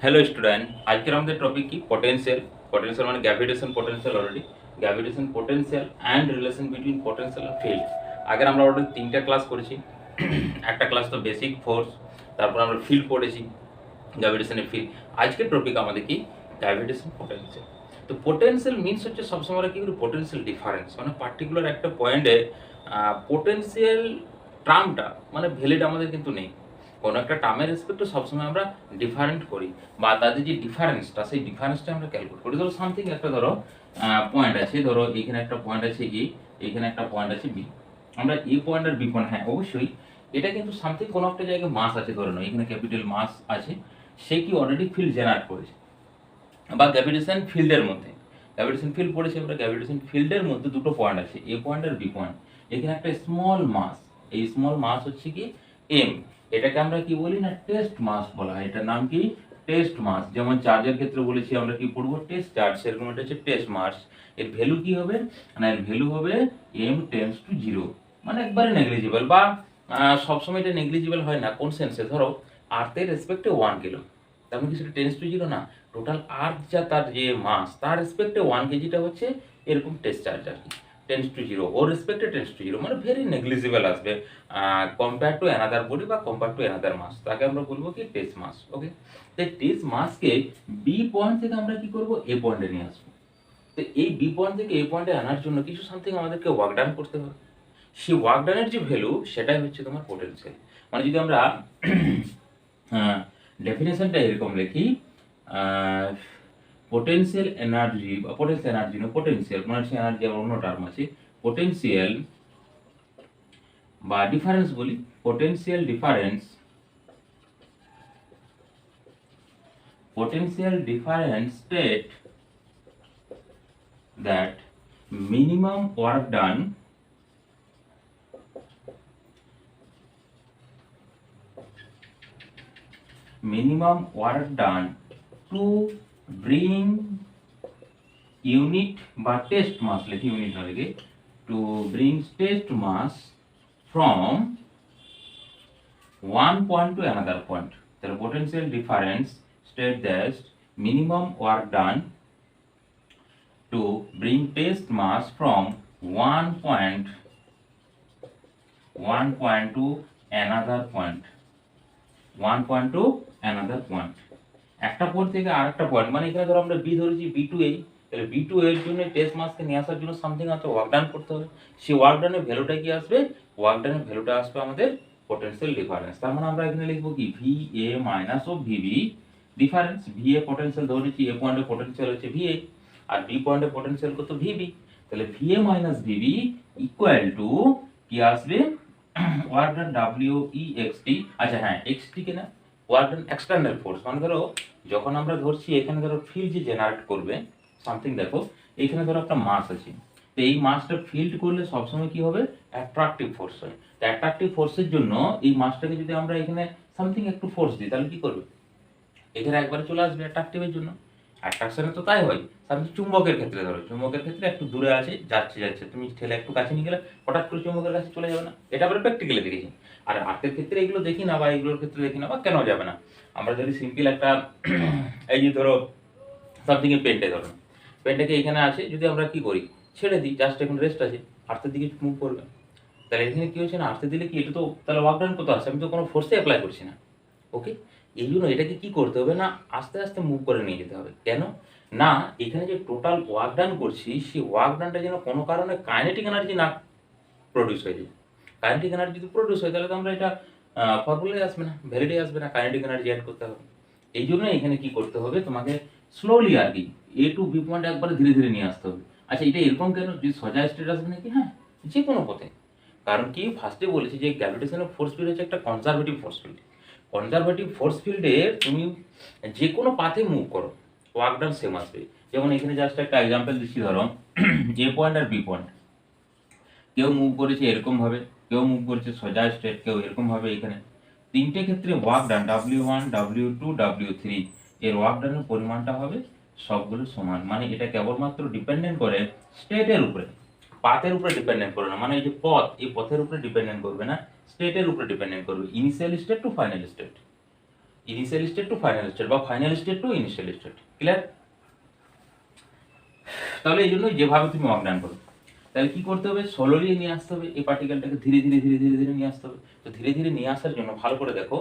Hello student, আজকের আমাদের topic কি পোটেনশিয়াল। পোটেনশিয়াল মানে gravitation potential, already gravitation potential and relation between potential and field. আগের আমরা অলরেডি তিনটা ক্লাস করেছি। একটা ক্লাস তো বেসিক ফোর্স, তারপর আমরা ফিল্ড পড়েছি, গ্র্যাভিটেশনের ফিল্ড। আজকের টপিক আমাদের কি গ্র্যাভিটেশন পোটেনশিয়াল। তো পোটেনশিয়াল মিনস হচ্ছে সবসময় কি করি পোটেনশিয়াল ডিফারেন্স, মানে পার্টিকুলার একটা পয়েন্টে পোটেনশিয়াল টার্মটা মানে ভ্যালিড আমাদের কিন্তু নেই। কোনো একটা টার্মের রেসপেক্টে সবসময় আমরা ডিফারেন্ট করি, বা তাদের যে ডিফারেন্সটা সেই ডিফারেন্সটা আমরা ক্যালকুলেট করি। ধরো সামথিং একটা ধরো পয়েন্ট আছে, ধরো এখানে একটা পয়েন্ট আছে এ, এখানে একটা পয়েন্ট আছে বি। আমরা এ পয়েন্ট আর বি পয়েন্ট, হ্যাঁ অবশ্যই এটা কিন্তু সামথিং কোনো একটা জায়গায় মাস আছে, ধরে নাও এখানে ক্যাপিটাল মাস আছে, সে কি অলরেডি ফিল্ড জেনারেট করেছে, বা গ্র্যাভিটেশন ফিল্ডের মধ্যে গ্র্যাভিটেশন ফিল্ড পড়েছে আমরা। গ্র্যাভিটেশন ফিল্ডের মধ্যে দুটো পয়েন্ট আছে, এ পয়েন্ট আর বি পয়েন্ট। এখানে একটা স্মল মাস, এই স্মল মাস হচ্ছে কি এম। এটাকে আমরা কি বলি না টেস্ট মাস বলা হয়। এটার নাম কি টেস্ট মাস। যেমন চার্জের ক্ষেত্রে বলেছি আমরা কি পড়বো টেস্ট চার্জ, সেরকম এটা হচ্ছে টেস্ট মাস। এর ভ্যালু কি হবে না, এর ভ্যালু হবে এম টেন্স টু জিরো, মানে একবারে নেগলিজিবল। বা সবসময় এটা নেগলিজিবল হয় না, কোন সেন্সে, ধরো আর্থের রেসপেক্টে 1 কিলো, তার মানে কি সেটা টেন্স টু জিরো না। টোটাল আর্থ যা তার যে মাস তার রেসপেক্টে 1 কেজিটা হচ্ছে এরকম টেস্ট চার্জ আর কি, টেন্স টু জিরো, ওর রেসপেক্টে টেন্স টু জিরো, মানে ভেরি নেগলিজিবল আসবে কম্পেয়ার টু অ্যানাদার বডি বা কম্পেয়ার টু অ্যানাদার মাস, তাকে আমরা বলবো কি টেস্ট মাস। ওকে, তো টেস্ট মাসকে বি পয়েন্ট থেকে আমরা কি করবো এ পয়েন্টে নিয়ে আসবো। তো এই বি পয়েন্ট থেকে এ পয়েন্টে আনার জন্য কিছু সামথিং আমাদেরকে ওয়ার্ক ডান করতে হবে। সেই ওয়ার্ক ডানের যে ভ্যালু সেটাই হচ্ছে তোমার পোটেনশিয়াল। মানে যদি আমরা ডেফিনেশনটা এরকম লিখি, পোটেনশিয়াল এনার্জি বা পোটেনশিয়াল এনার্জি না পোটেনশিয়াল, পোটেনশিয়াল এনার্জি আবার অন্য টার্ম আছে, পোটেনশিয়াল বা ডিফারেন্স বলি, potential difference, potential difference state that minimum work done to bring unit বা test mass, লিখি ইউনিট না লিখে, to bring test mass from one point to another point. The potential difference state that minimum work done to bring test mass from one point to another point, one point to another point. একটা point থেকে আরেকটা point, মানে এখানে ধরো আমরা B ধরেছি B to এ, তাহলে B two এর জন্য টেস্ট মাসকে নিয়ে আসার জন্য সামথিং আছে ওয়ার্ক ডান করতে হবে। সেই ওয়ার্ক ডানের ভ্যালুটা কি আসবে, ওয়ার্ক ডানের ভ্যালুটা আসবে আমাদের পোটেনশিয়াল ডিফারেন্স। তার মানে আমরা এখানে লিখবো কি ভি এ মাইনাস ও V B difference. V A potential ধরেছি, এ পয়েন্টের পোটেনশিয়াল হচ্ছে ভি এ, আর বি পয়েন্টের পোটেনশিয়াল কত ভিবি। তাহলে V A minus V B equal to কি আসবে work done W E X T. আচ্ছা হ্যাঁ এক্স টি কিনা ওয়ার্ক ডান এক্সটার্নাল ফোর্স, মানে ধরো যখন আমরা ধরছি এখানে ধরো ফিল্ড যে জেনারেট করবে সামথিং, দেখো এইখানে ধরো একটা মাস আছে, তো এই মাসটা ফিল্ড করলে সবসময় কি হবে অ্যাট্রাকটিভ ফোর্স হয়। তো অ্যাট্রাকটিভ ফোর্সের জন্য এই মাসটাকে যদি আমরা এখানে সামথিং একটু ফোর্স দিই তাহলে কি করবে, এখানে একবারে চলে আসবে অ্যাট্রাকটিভের জন্য। অ্যাট্রাকশনে তো তাই হয়। সামথিং চুম্বকের ক্ষেত্রে ধরো, চুম্বকের ক্ষেত্রে একটু দূরে আছে, যাচ্ছে তুমি ঠেলে একটু কাছে নিয়ে গেলে হঠাৎ করে চুম্বকের কাছে চলে যাবে না, এটা আমরা প্র্যাকটিক্যালি দেখেছি। আর আর্টের ক্ষেত্রে এগুলো দেখি না, বা এগুলোর ক্ষেত্রে দেখি না, বা কেন যাবে না। আমরা যদি সিম্পল একটা এই যে ধরো সামথিং এর পেনটা ধরো, পেনটাকে এখানে আছে, যদি আমরা কি করি ছেড়ে দিই, জাস্ট এখন রেস্ট আছে, আর্থের দিকে মুভ করবে, তাহলে এখানে কি হচ্ছে না আর্থে দিলে কি এটা তো তাহলে ওয়ার্ক ডান কত আছে, আমি তো কোনো ফোর্সে অ্যাপ্লাই করছি না। ওকে, এই জন্য এটাকে কি করতে হবে না আস্তে আস্তে মুভ করে নিয়ে যেতে হবে। কেন না, এখানে যে টোটাল ওয়ার্ক ডান করছি সেই ওয়ার্ক ডানটা যেন কোনো কারণে কাইনেটিক এনার্জি না প্রডিউস হয়ে যায়। কাইনেটিক এনার্জি যদি প্রডিউস হয় তাহলে তো আমরা এটা ফর্মুলায় আসবে না, ভ্যালিডে আসবে না, কাইনেটিক এনার্জি অ্যাড করতে হবে। এই জন্য এখানে কি করতে হবে তোমাকে স্লোলি আর কি এ টু বি পয়েন্ট একবারে ধীরে ধীরে নিয়ে আসতে হবে। আচ্ছা এটা এরকম কেন, যদি সোজা স্টেট আসবে নাকি, হ্যাঁ যে কোনো পথে। কারণ কি ফার্স্টে বলেছি যে গ্র্যাভিটেশনাল ফোর্স ফিল্ড হচ্ছে একটা conservative force field. Conservative force ফিল্ডে তুমি যে কোনো পাথে মুভ করো ওয়ার্ক ডান সেম আসবে। যেমন এখানে জাস্ট একটা এক্সাম্পল দিচ্ছি, ধরো এ পয়েন্ট আর বি পয়েন্ট, কেউ মুভ করেছে এরকম ভাবে, কেউ মুভ করেছে সোজা স্ট্রেট, কেউ এরকম ভাবে। এখানে তিনটে ক্ষেত্রে work done W1 W2 W3 এর ওয়ার্ক ডানের পরিমাণটা হবে সবগুলো সমান। মানে এটা কেবলমাত্র ডিপেন্ডেন্ট করে স্টেটের উপরে, পাথের উপরে ডিপেন্ডেন্ট করে না। মানে এই যে পথ, এই পথের উপরে ডিপেন্ডেন্ট করবে না, স্টেটের উপরে ডিপেন্ডেন্ট করবে, initial state to final state. Initial state to final state বা final state to initial state. Clear? তাহলে এই জন্য যেভাবে তুমি ওয়ার্ক করো, তাহলে কি করতে হবে, স্লোলি নিয়ে আসতে হবে এই পার্টিকেলটাকে, ধীরে ধীরে ধীরে ধীরে ধীরে নিয়ে আসতে হবে। তো ধীরে ধীরে নিয়ে আসার জন্য ভালো করে দেখো,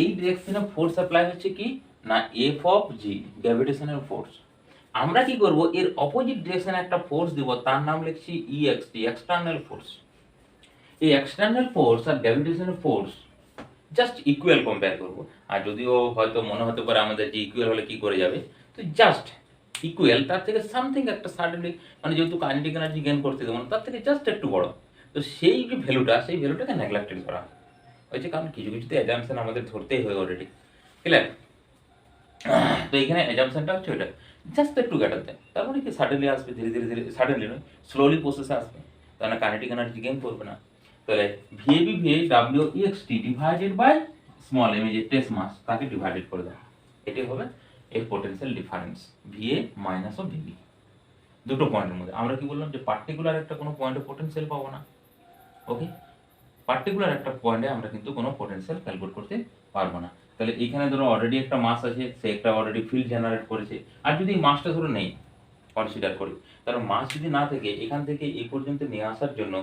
এই ডিরেকশনে ফোর্স অ্যাপ্লাই হচ্ছে কি না F of G, gravitational force. আমরা কি করব, এর অপোজিট ডিরেকশনে একটা ফোর্স দিব, তার নাম লিখছি ইএক্সটি, এক্সটার্নাল ফোর্স। এই এক্সটার্নাল ফোর্স আর gravitational force just equal compare করব। আর যদিও হয়তো মনে হতে পারে আমাদের যে ইকুয়াল হলে কি করে যাবে, তো জাস্ট ইকুয়াল, তার থেকে সামথিং একটা সাডেনলি, মানে যেহেতু কাইনেটিক এনার্জি গেইন করতে দেবো না, তার থেকে জাস্ট একটু বড়, তো সেই যে ভ্যালুটা, সেই ভ্যালুটাকে নেগলেক্টেড করা হয়েছে, কারণ কিছু কিছুতে অ্যাজাম্পশন আমাদের ধরতেই হয় অলরেডি। ক্লিয়ার? তো এখানে অ্যাজাম্পশনটা হচ্ছে ওইটা, জাস্ট একটু গ্যাটার দেয়, তার মানে কি সাডেনলি আসবে, ধীরে ধীরে ধীরে, সাডেনলি নয় স্লোলি প্রসেসে আসবে, তাহলে কাইনেটিক এনার্জি গেইন করবে না। তাহলে V A B V A W E X T divided by small M, যে টেস্ট মাস, তাকে ডিভাইডেড করে দাও, এটাই হবে এর potential difference V A minus of V B. দুটো পয়েন্টের মধ্যে আমরা কি বললাম, যে পার্টিকুলার একটা কোনো পয়েন্টে পোটেনশিয়াল পাবো না। ওকে, পার্টিকুলার একটা পয়েন্টে আমরা কিন্তু কোনো পোটেনশিয়াল ক্যালকুলেট করতে পারবো না। তাহলে এখানে ধরো অলরেডি একটা মাস আছে, সে একটা অলরেডি ফিল্ড জেনারেট করেছে, আর যদি মাসটা ধরো নেই, কনসিডার করি, তাহলে মাস যদি না থেকে এখান থেকে এই পর্যন্ত নিয়ে আসার জন্য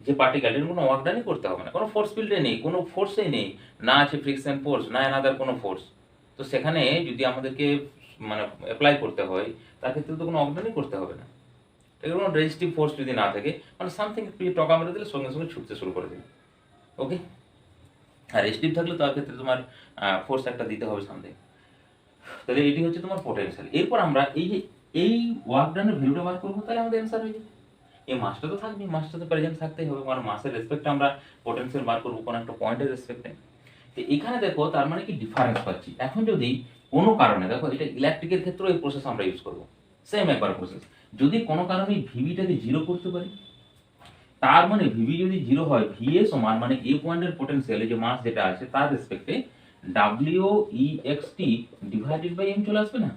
যে পার্টিকেল, এর কোনো ওয়ার্কডানই করতে হবে না, কোনো ফোর্স ফিল্ডে নেই, কোনো ফোর্সই নেই, না আছে ফ্রিকশন ফোর্স, না এনাদার কোনো ফোর্স। তো সেখানে যদি আমাদেরকে মানে অ্যাপ্লাই করতে হয়, তার ক্ষেত্রে তো কোনো ওয়ার্কডানই করতে হবে না। এর কোনো রেজিস্টিভ ফোর্স যদি না থাকে, মানে সামথিং একটু টকা মেরে দিলে সঙ্গে সঙ্গে ছুটতে শুরু করে দেবে। ওকে, আর রেজিস্টিভ থাকলে তার ক্ষেত্রে তোমার ফোর্স একটা দিতে হবে সামথিং। তাহলে এটি হচ্ছে তোমার পোটেনশিয়াল। এরপর আমরা এই যে এই ওয়ার্ক ডানের ভ্যালুটা বার করবো, তাহলে আমাদের অ্যান্সার হয়ে যাবে। এই মাসটা তো থাকবে, মাসটা তো প্রেজেন্ট থাকতেই হবে, মানে মাসের রেসপেক্টে আমরা পোটেনশিয়াল বার করবো কোনো একটা পয়েন্টের রেসপেক্টে। তো এখানে দেখো তার মানে কি ডিফারেন্স পাচ্ছি। এখন যদি কোনো কারণে দেখো, এটা ইলেকট্রিকের ক্ষেত্রেও এই প্রসেস আমরা ইউজ করবো, সেম একবার প্রসেস। যদি কোনো কারণে ভিভিটাকে জিরো করতে পারি, তার মানে ভিভি যদি জিরো হয়, ভিএ সমান মানে এ পয়েন্টের পোটেনশিয়াল, যে মাস যেটা আছে তার রেসপেক্টে W E X T divided by M চলে আসবে না।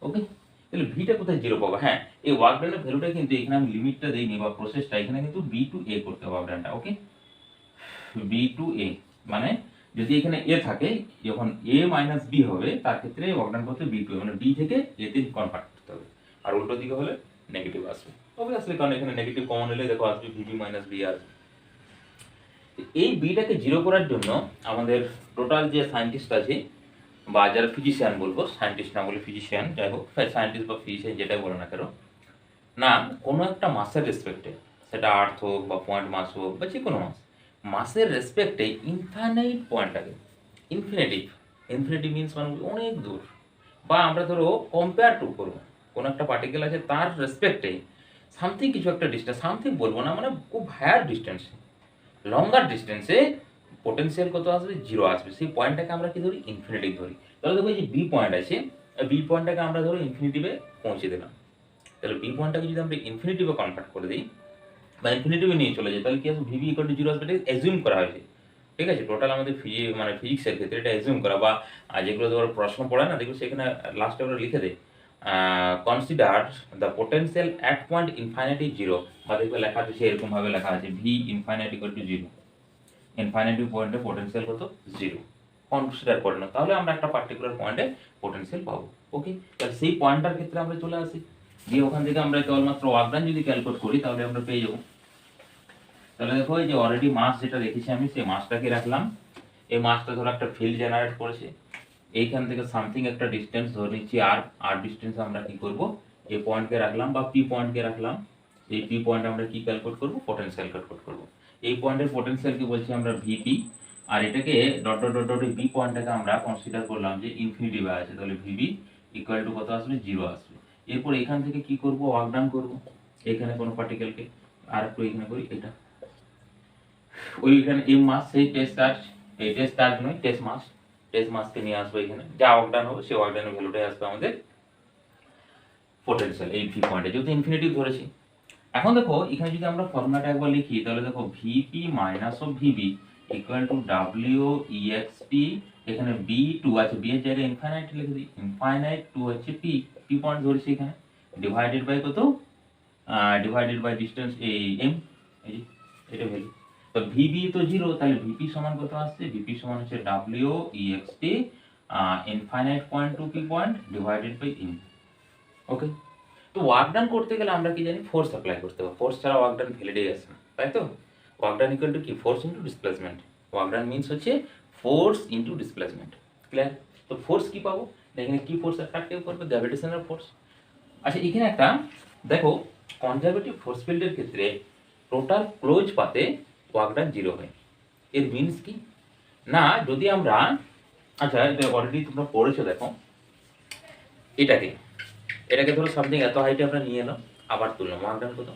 ওকে, তাহলে ভিটা কোথায় জিরো পাবো? হ্যাঁ, এই ওয়ার্ক ডানের ভ্যালুটা কিন্তু এখানে আমি লিমিটটা দেইনি, বা প্রসেসটা এখানে কিন্তু বি টু এ করতে হবে ওয়ার্ক ডানটা। ওকে, বি টু এ মানে যদি এখানে এ থাকে, যখন এ মাইনাস বি হবে, তার ক্ষেত্রে ওয়ার্ক ডান করতে বি টু, মানে বি থেকে এ তে কনভার্ট করতে হবে। আর উল্টো দিকে হলে নেগেটিভ আসবে অবভিয়াসলি, কারণ এখানে নেগেটিভ কমন হলে দেখো আসবে ভিবি মাইনাস বি আসবে। এই বিটাকে জিরো করার জন্য আমাদের টোটাল যে সায়েন্টিস্ট আছে, বা যারা ফিজিশিয়ান বলবো, সায়েন্টিস্ট না বলে ফিজিশিয়ান, যাই হোক সায়েন্টিস্ট বা ফিজিশিয়ান যেটাই বলো না কেন, না কোনো একটা মাসের রেসপেক্টে, সেটা আর্থ হোক বা পয়েন্ট মাস হোক বা যে কোনো মাস, মাসের রেসপেক্টে ইনফাইনাইট পয়েন্টটাকে, ইনফিনিটিভ, ইনফিনিটিভ মিনস মানে অনেক দূর, বা আমরা ধরো কম্পেয়ার টু করবো কোনো একটা পার্টিকেল আছে তার রেসপেক্টে সামথিং কিছু একটা ডিস্টেন্স, সামথিং বলবো না, মানে খুব হায়ার ডিস্টেন্সে, লঙ্গার ডিস্টেন্সে পোটেনশিয়াল কত আসবে? জিরো আসবে। সেই পয়েন্টটাকে আমরা কি ধরি? ইনফিনিটিভ ধরি। তাহলে দেখো এই যে বি পয়েন্ট আছে, বি পয়েন্টটাকে আমরা ধরো ইনফিনিটিভে পৌঁছে দিলাম। তাহলে বি পয়েন্টটাকে যদি আমরা ইনফিনিটিভে কনভার্ট করে দিই বা ইনফিনিটিভে নিয়ে চলে যাই, তাহলে কি আসবে? ভিভি ইকুয়াল টু জিরো আসবে, এটা অ্যাজিউম করা হয়েছে। ঠিক আছে, টোটাল আমাদের মানে ফিজিক্সের ক্ষেত্রে এটা অ্যাজিউম করা, বা যেগুলো ধরো প্রশ্ন পড়ে না, দেখবে সেখানে লাস্টে ওরা লিখে দেয় consider the potential at point infinity zero, বা দেখবে লেখা আছে সেরকমভাবে লেখা আছে V infinite equal to zero, infinity পয়েন্টে পোটেনশিয়াল কত? জিরো কনসিডার করে না, তাহলে আমরা একটা পার্টিকুলার পয়েন্টে পোটেনশিয়াল পাবো। ওকে, তাহলে সেই পয়েন্টটার ক্ষেত্রে আমরা চলে আসি, দিয়ে ওখান থেকে আমরা কেবলমাত্র ওয়ার্ক ডান যদি ক্যালকুলেট করি, তাহলে আমরা পেয়ে যাবো। তাহলে দেখো এই যে অলরেডি মাস যেটা রেখেছি আমি, সেই মাসটাকে রাখলাম, এই মাসটা ধরো একটা ফিল্ড জেনারেট করেছে, এইখান থেকে সামথিং একটা ডিস্টেন্স ধরে নিচ্ছি আর, আর ডিস্টেন্স আমরা কি করব? এই পয়েন্টকে রাখলাম বা পি পয়েন্টকে রাখলাম, এই পি পয়েন্ট আমরা কি ক্যালকুলেট করব? পোটেনশিয়াল ক্যালকুলেট করব। এই পয়েন্টের পোটেনশিয়াল কি বলছি আমরা? ভিপি। আর এটাকে dot dot dot dot B পয়েন্টটাকে আমরা কনসিডার করলাম যে ইনফিনিটিভ আছে, তাহলে ভিবি ইকুয়াল টু কত আসবে? জিরো আসবে। এরপর এখান থেকে কি করব? ওয়ার্ক ডান করব, এখানে কোনো পার্টিকেলকে, আর একটু এখানে করি এটা, ওইখানে এম মাস, সেই টেস্ট চার্জ, এই টেস্ট চার্জ নয় টেস্ট মাস, টেস্ট মাসকে নিয়ে আসবো এখানে, যা ওয়ার্কডান হবে সেই ওয়ার্কডানের ভ্যালুটাই আসবে আমাদের পোটেনশিয়াল এই ভি পয়েন্টে, যেহেতু ইনফিনিটিভ ধরেছি। এখন দেখো এখানে যদি আমরা ফর্মুলাটা একবার লিখি, তাহলে দেখো VP minus of VB equal two W EXT, এখানে বি টু আছে, বি এর জায়গায় ইনফাইনাইট লিখে দিই, ইনফাইনাইট টু হচ্ছে পি, পি পয়েন্ট ধরেছি এখানে, ডিভাইডেড বাই কত? ডিভাইডেড বাই ডিস্টেন্স এই এম, এই যে এটা ভ্যালু। তো ভিবি তো জিরো, তাহলে ভিপি সমান কত আসছে? ভিপি সমান হচ্ছে W E X T infinite point to P point divided by in. Okay, তো ওয়ার্ক ডান করতে গেলে আমরা কি জানি, ফোর্স অ্যাপ্লাই করতে হবে। ফোর্স ছাড়া ওয়ার্ক ডান ভ্যালিডই আসে না, তাই তো। ওয়ার্ক ডান ইকুয়াল টু কি, force into displacement. Work done means হচ্ছে ফোর্স ইন্টু ডিসপ্লেসমেন্ট। ক্লিয়ার? তো ফোর্স কি পাবো, এখানে কি ফোর্স অ্যাট্রাক্টিভ করবে, গ্র্যাভিটেশনাল ফোর্স। আচ্ছা, এখানে একটা দেখো, কনজারভেটিভ ফোর্স ফিল্ডের ক্ষেত্রে টোটাল ক্লোজ পাতে ওয়ার্ক ডান 0 হয়। এর মিনস কি না, যদি আমরা, আচ্ছা এটা অলরেডি তোমরা পড়েছো, দেখো এটাকে ধরো সামথিং এত হাইটে আমরা নিয়ে এলাম, আবার তুললাম, ওয়ার্ক ডান কত,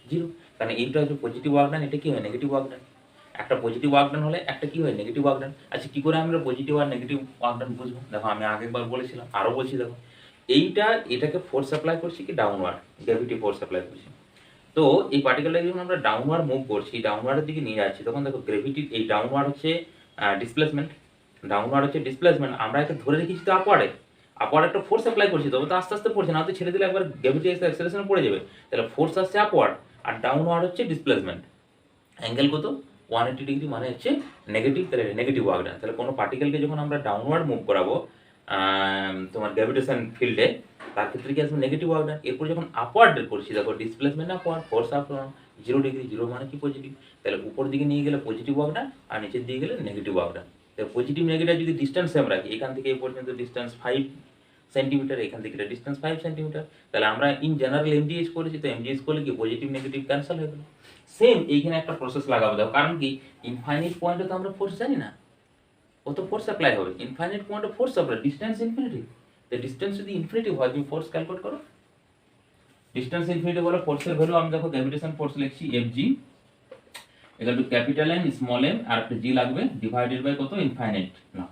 0। কারণ এইটা হচ্ছে পজিটিভ ওয়ার্ক ডান, এটা কি হয়, নেগেটিভ ওয়ার্ক ডান। একটা পজিটিভ ওয়ার্ক ডান হলে একটা কি হয়, নেগেটিভ ওয়ার্ক ডান। আচ্ছা, কি করে আমরা পজিটিভ আর নেগেটিভ ওয়ার্ক ডান বুঝবো, দেখো আমি আগেরবার বলেছিলাম, আরও বলছি, দেখো এটাকে ফোর্স অ্যাপ্লাই করছি কি, ডাউনওয়ার্ড, গ্র্যাভিটি ফোর্স অ্যাপ্লাই করছি। তো এই পার্টিকুলার যখন আমরা ডাউনওয়ার্ড মুভ করছি, ডাউনওয়ার্ডের দিকে নিয়ে যাচ্ছি, তখন দেখো গ্র্যাভিটি, এই ডাউনওয়ার্ড হচ্ছে ডিসপ্লেসমেন্ট, ডাউনওয়ার্ড হচ্ছে ডিসপ্লেসমেন্ট, আমরা একে ধরে রেখেছি তো আপওয়ার্ডে, আপওয়ার্ড একটা ফোর্স অ্যাপ্লাই করছি, তবে তো আস্তে আস্তে পড়ছে না, তো ছেড়ে দিলে একবার গ্র্যাভিটি অ্যাক্সেলারেশনে পড়ে যাবে। তাহলে ফোর্স আসছে আপওয়ার্ড, আর ডাউনওয়ার্ড হচ্ছে ডিসপ্লেসমেন্ট। অ্যাঙ্গেল কত, 180 ডিগ্রি, মানে হচ্ছে নেগেটিভ, তাহলে নেগেটিভ ওয়ার্ক ডান। তাহলে কোনো পার্টিকেলকে যখন আমরা ডাউনওয়ার্ড মুভ করাবো তোমার গ্র্যাভিটেশন ফিল্ডে, তার ক্ষেত্রে কি আসবে, নেগেটিভ ওয়ার্ক ডান। এরপর যখন আপওয়ার্ড করছি, দেখো displacement upward, force up 0 degree, 0 মানে কি পজিটিভ, তাহলে উপর দিকে নিয়ে গেলে পজিটিভ ওয়ার্ক ডান, আর নিচের দিকে গেলে নেগেটিভ ওয়ার্ক ডান। তাহলে পজিটিভ নেগেটিভ যদি ডিস্টেন্স সেম রাখি, এখান থেকে এই পর্যন্ত ডিস্টেন্স 5 সেন্টিমিটার, এখান থেকে ডিস্টেন্স 5 সেন্টিমিটার, তাহলে আমরা ইন জেনারেল এমজিএস করেছি, তো এমজিএস করলে কি পজিটিভ নেগেটিভ ক্যান্সেল হয়ে গেল। সেম এইখানে একটা প্রসেস লাগাবো, দেখো, কারণ কি, ইনফাইনাইট পয়েন্টে তো আমরা ফোর্স জানি না, কত ফোর্স অ্যাপ্লাই হবে, ইনফাইনাইট পয়েন্টে ফোর্স অ্যাপ্লাই, ডিস্টেন্স ইনফিনিটি। তো ডিস্টেন্স যদি ইনফিনিটি হয়, তুমি ফোর্স ক্যালকুলেট করো, ডিস্টেন্স ইনফিনিটি বলে ফোর্সের ভ্যালু আমি দেখো গ্র্যাভিটেশন ফোর্স লিখছি F G equal to capital M small M, আর একটা জি লাগবে, ডিভাইডেড বাই কত, ইনফাইনাইট। না,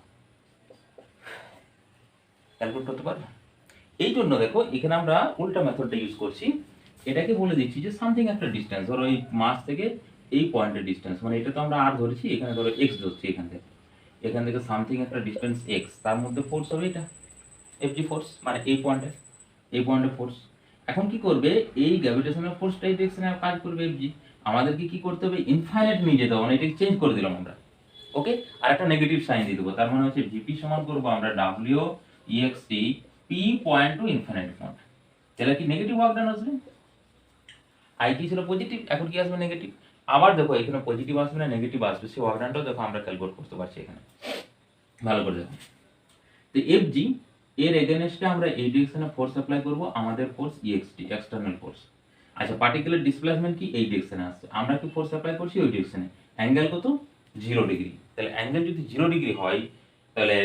ক্যালকুলেট করতে পারবে। এই জন্য দেখো এখানে আমরা উল্টা মেথডটা ইউজ করছি, এটাকে বলে দিচ্ছি যে সামথিং একটা ডিস্টেন্স, ধরো এই মাস থেকে এই পয়েন্টের ডিস্টেন্স, মানে এটা তো আমরা আর ধরেছি, এখানে ধরো এক্স ধরছি, এখান থেকে সামথিং একটা ডিস্টেন্স এক্স, তার মধ্যে ফোর্স হবে এটা এফজি ফোর্স, মানে এই পয়েন্টে ফোর্স। এখন কি করবে, এই গ্র্যাভিটেশনাল ফোর্সটা এই ডিরেকশনে কাজ করবে এফজি, আমাদেরকে কি করতে হবে, ইনফাইনাইট নিয়ে যেতে হবে, মানে এটাকে চেঞ্জ করে দিলাম আমরা। ওকে, আর একটা নেগেটিভ সাইন দিয়ে দেবো, তার মানে হচ্ছে ভিপি সমান করবো আমরা W EXT P point two infinite point. তাহলে কি নেগেটিভ ওয়ার্ক ডান আসবে, আইটি ছিল পজিটিভ, এখন কি আসবে, নেগেটিভ। আবার দেখো এখানে পজিটিভ আসবে না নেগেটিভ আসবে, সেই ওয়ার্ক ডানটাও দেখো আমরা ক্যালকুলেট করতে পারছি এখানে, ভালো করে দেখো। তো এফজি এর এগেনস্টে আমরা এই ডিরেকশনে ফোর্স অ্যাপ্লাই করব, আমাদের ফোর্স ইএক্সটি, এক্সটার্নাল ফোর্স। আচ্ছা, পার্টিকুলার ডিসপ্লেসমেন্ট কি, এই ডিরেকশনে আসছে, আমরা কি ফোর্স অ্যাপ্লাই করছি ওই ডিরেকশনে, অ্যাঙ্গেল কত, 0 ডিগ্রি। তাহলে অ্যাঙ্গেল যদি 0 ডিগ্রি হয়, তাহলে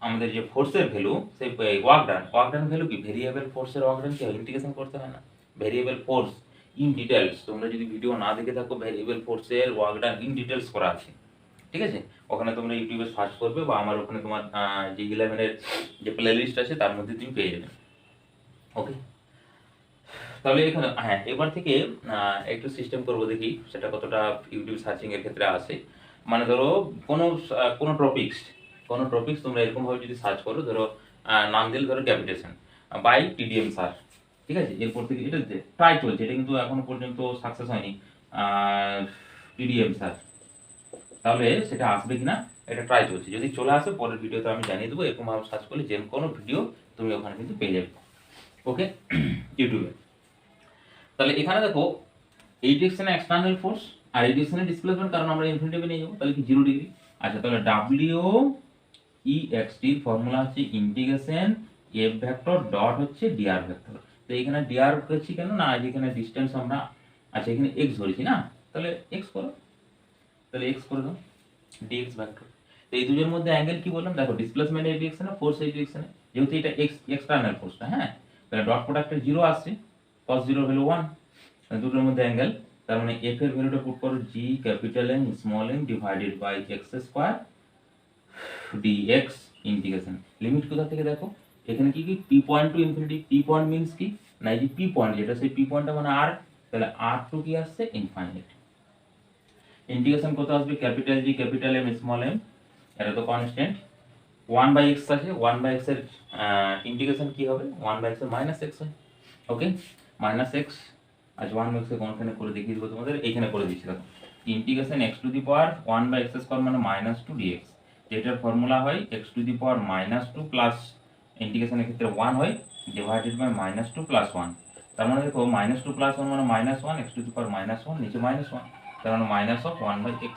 আমাদের যে ফোর্সের ভ্যালু, সেই ওয়ার্ক ডান ভ্যালু কি, ভেরিয়েবল ফোর্সের ওয়ার্ক ডান কি ইন্টিগ্রেশন করতে হয় না, ভেরিয়েবল ফোর্স ইন ডিটেলস, তোমরা যদি ভিডিও না দেখে থাকো, ভেরিয়েবল ফোর্সের ওয়ার্ক ডান ইন ডিটেলস করা আছে, ঠিক আছে। ওখানে তোমরা ইউটিউবে সার্চ করবে, বা আমার ওখানে তোমার যে 11-এর যে প্লে লিস্ট আছে তার মধ্যে তুমি পেয়ে যাবে। ওকে, তাহলে এখানে হ্যাঁ, এবার থেকে একটু সিস্টেম করবো, দেখি সেটা কতটা ইউটিউব সার্চিং এর ক্ষেত্রে আসে। মানে ধরো কোনো টপিক্স তোমরা এরকমভাবে যদি সার্চ করো, ধরো নাম দিলে ধরো ক্যাপিটেশন বাই টিডিএম স্যার, ঠিক আছে। এরপর থেকে এটা ট্রাই চলছে, এটা কিন্তু এখনো পর্যন্ত সাকসেস হয়নি, টিডিএম স্যার, তাহলে সেটা আসবে কিনা এটা ট্রাই চলছে। যদি চলে আসে পরের ভিডিওতে আমি জানিয়ে দেবো, এরকমভাবে সার্চ করলে যে কোনো ভিডিও তুমি ওখানে কিন্তু পেয়ে যাবে, ওকে, ইউটিউবে। তাহলে এখানে দেখো এই ডিরেকশনে এক্সটার্নাল ফোর্স, আর এই ডিরেকশনে ডিসপ্লেসমেন্ট, কারণ আমরা ইনফিনিটিভে নিয়ে যাবো, তাহলে কি 0 ডিগ্রি। আচ্ছা, তাহলে ডাব্লিউ ই এক্স টির ফর্মুলা হচ্ছে ইন্টিগ্রেশন এফ ভেক্টর ডট হচ্ছে ডিআর ভেক্টর। তো এখানে ডিআর করছি কেন না, যেখানে ডিস্টেন্স আমরা, আচ্ছা এখানে এক্স ধরেছি না, তাহলে এক্স করো, তাহলে এক্স করে দাও, ডিএক্স ভেক্টর। তো এই দুটোর মধ্যে অ্যাঙ্গেল কি বললাম, দেখো ডিসপ্লেসমেন্ট এই ডিরেকশনে, ফোর্স এই ডিরেকশনে, যেহেতু এটা এক্সটার্নাল ফোর্সটা, হ্যাঁ, তাহলে ডট প্রোডাক্টে 0 আসছে, cos 0 ভ্যালু 1, দুটোর মধ্যে অ্যাঙ্গেল, তার মানে এফ এর ভ্যালুটা পুট করো G capital M small M divided by X square D X integration. Limit কোথা থেকে দেখো, এখানে কি কি, P point to infinity, P point means কি না, এই যে পি পয়েন্ট যেটা, সেই পি পয়েন্টটা মানে আর, তাহলে আর টু কি আসছে, ইনফাইনাইট। ইন্টিগ্রেশন কত আসবে, capital G capital M small M, এটা তো কনস্ট্যান্ট, 1/x আছে, 1/x এর ইন্টিগ্রেশন কি হবে, 1/x এর -x হয়, ওকে, -x। আজ 1/x এর কোনখানে করে দেখিয়ে দেবো তোমাদের, এইখানে করে দিচ্ছি, দেখো integration x to the power 1/x square মানে -2 dx, যেটার ফর্মুলা হয় x to the power -2 plus ইন্টিগ্রেশনের ক্ষেত্রে 1 হয় ডিভাইডেড বাই -2 প্লাস 1। তার মানে দেখো -2 প্লাস 1 মানে -1, x টু দি পাওয়ার -1 নিচে -1, তার মানে -1/x।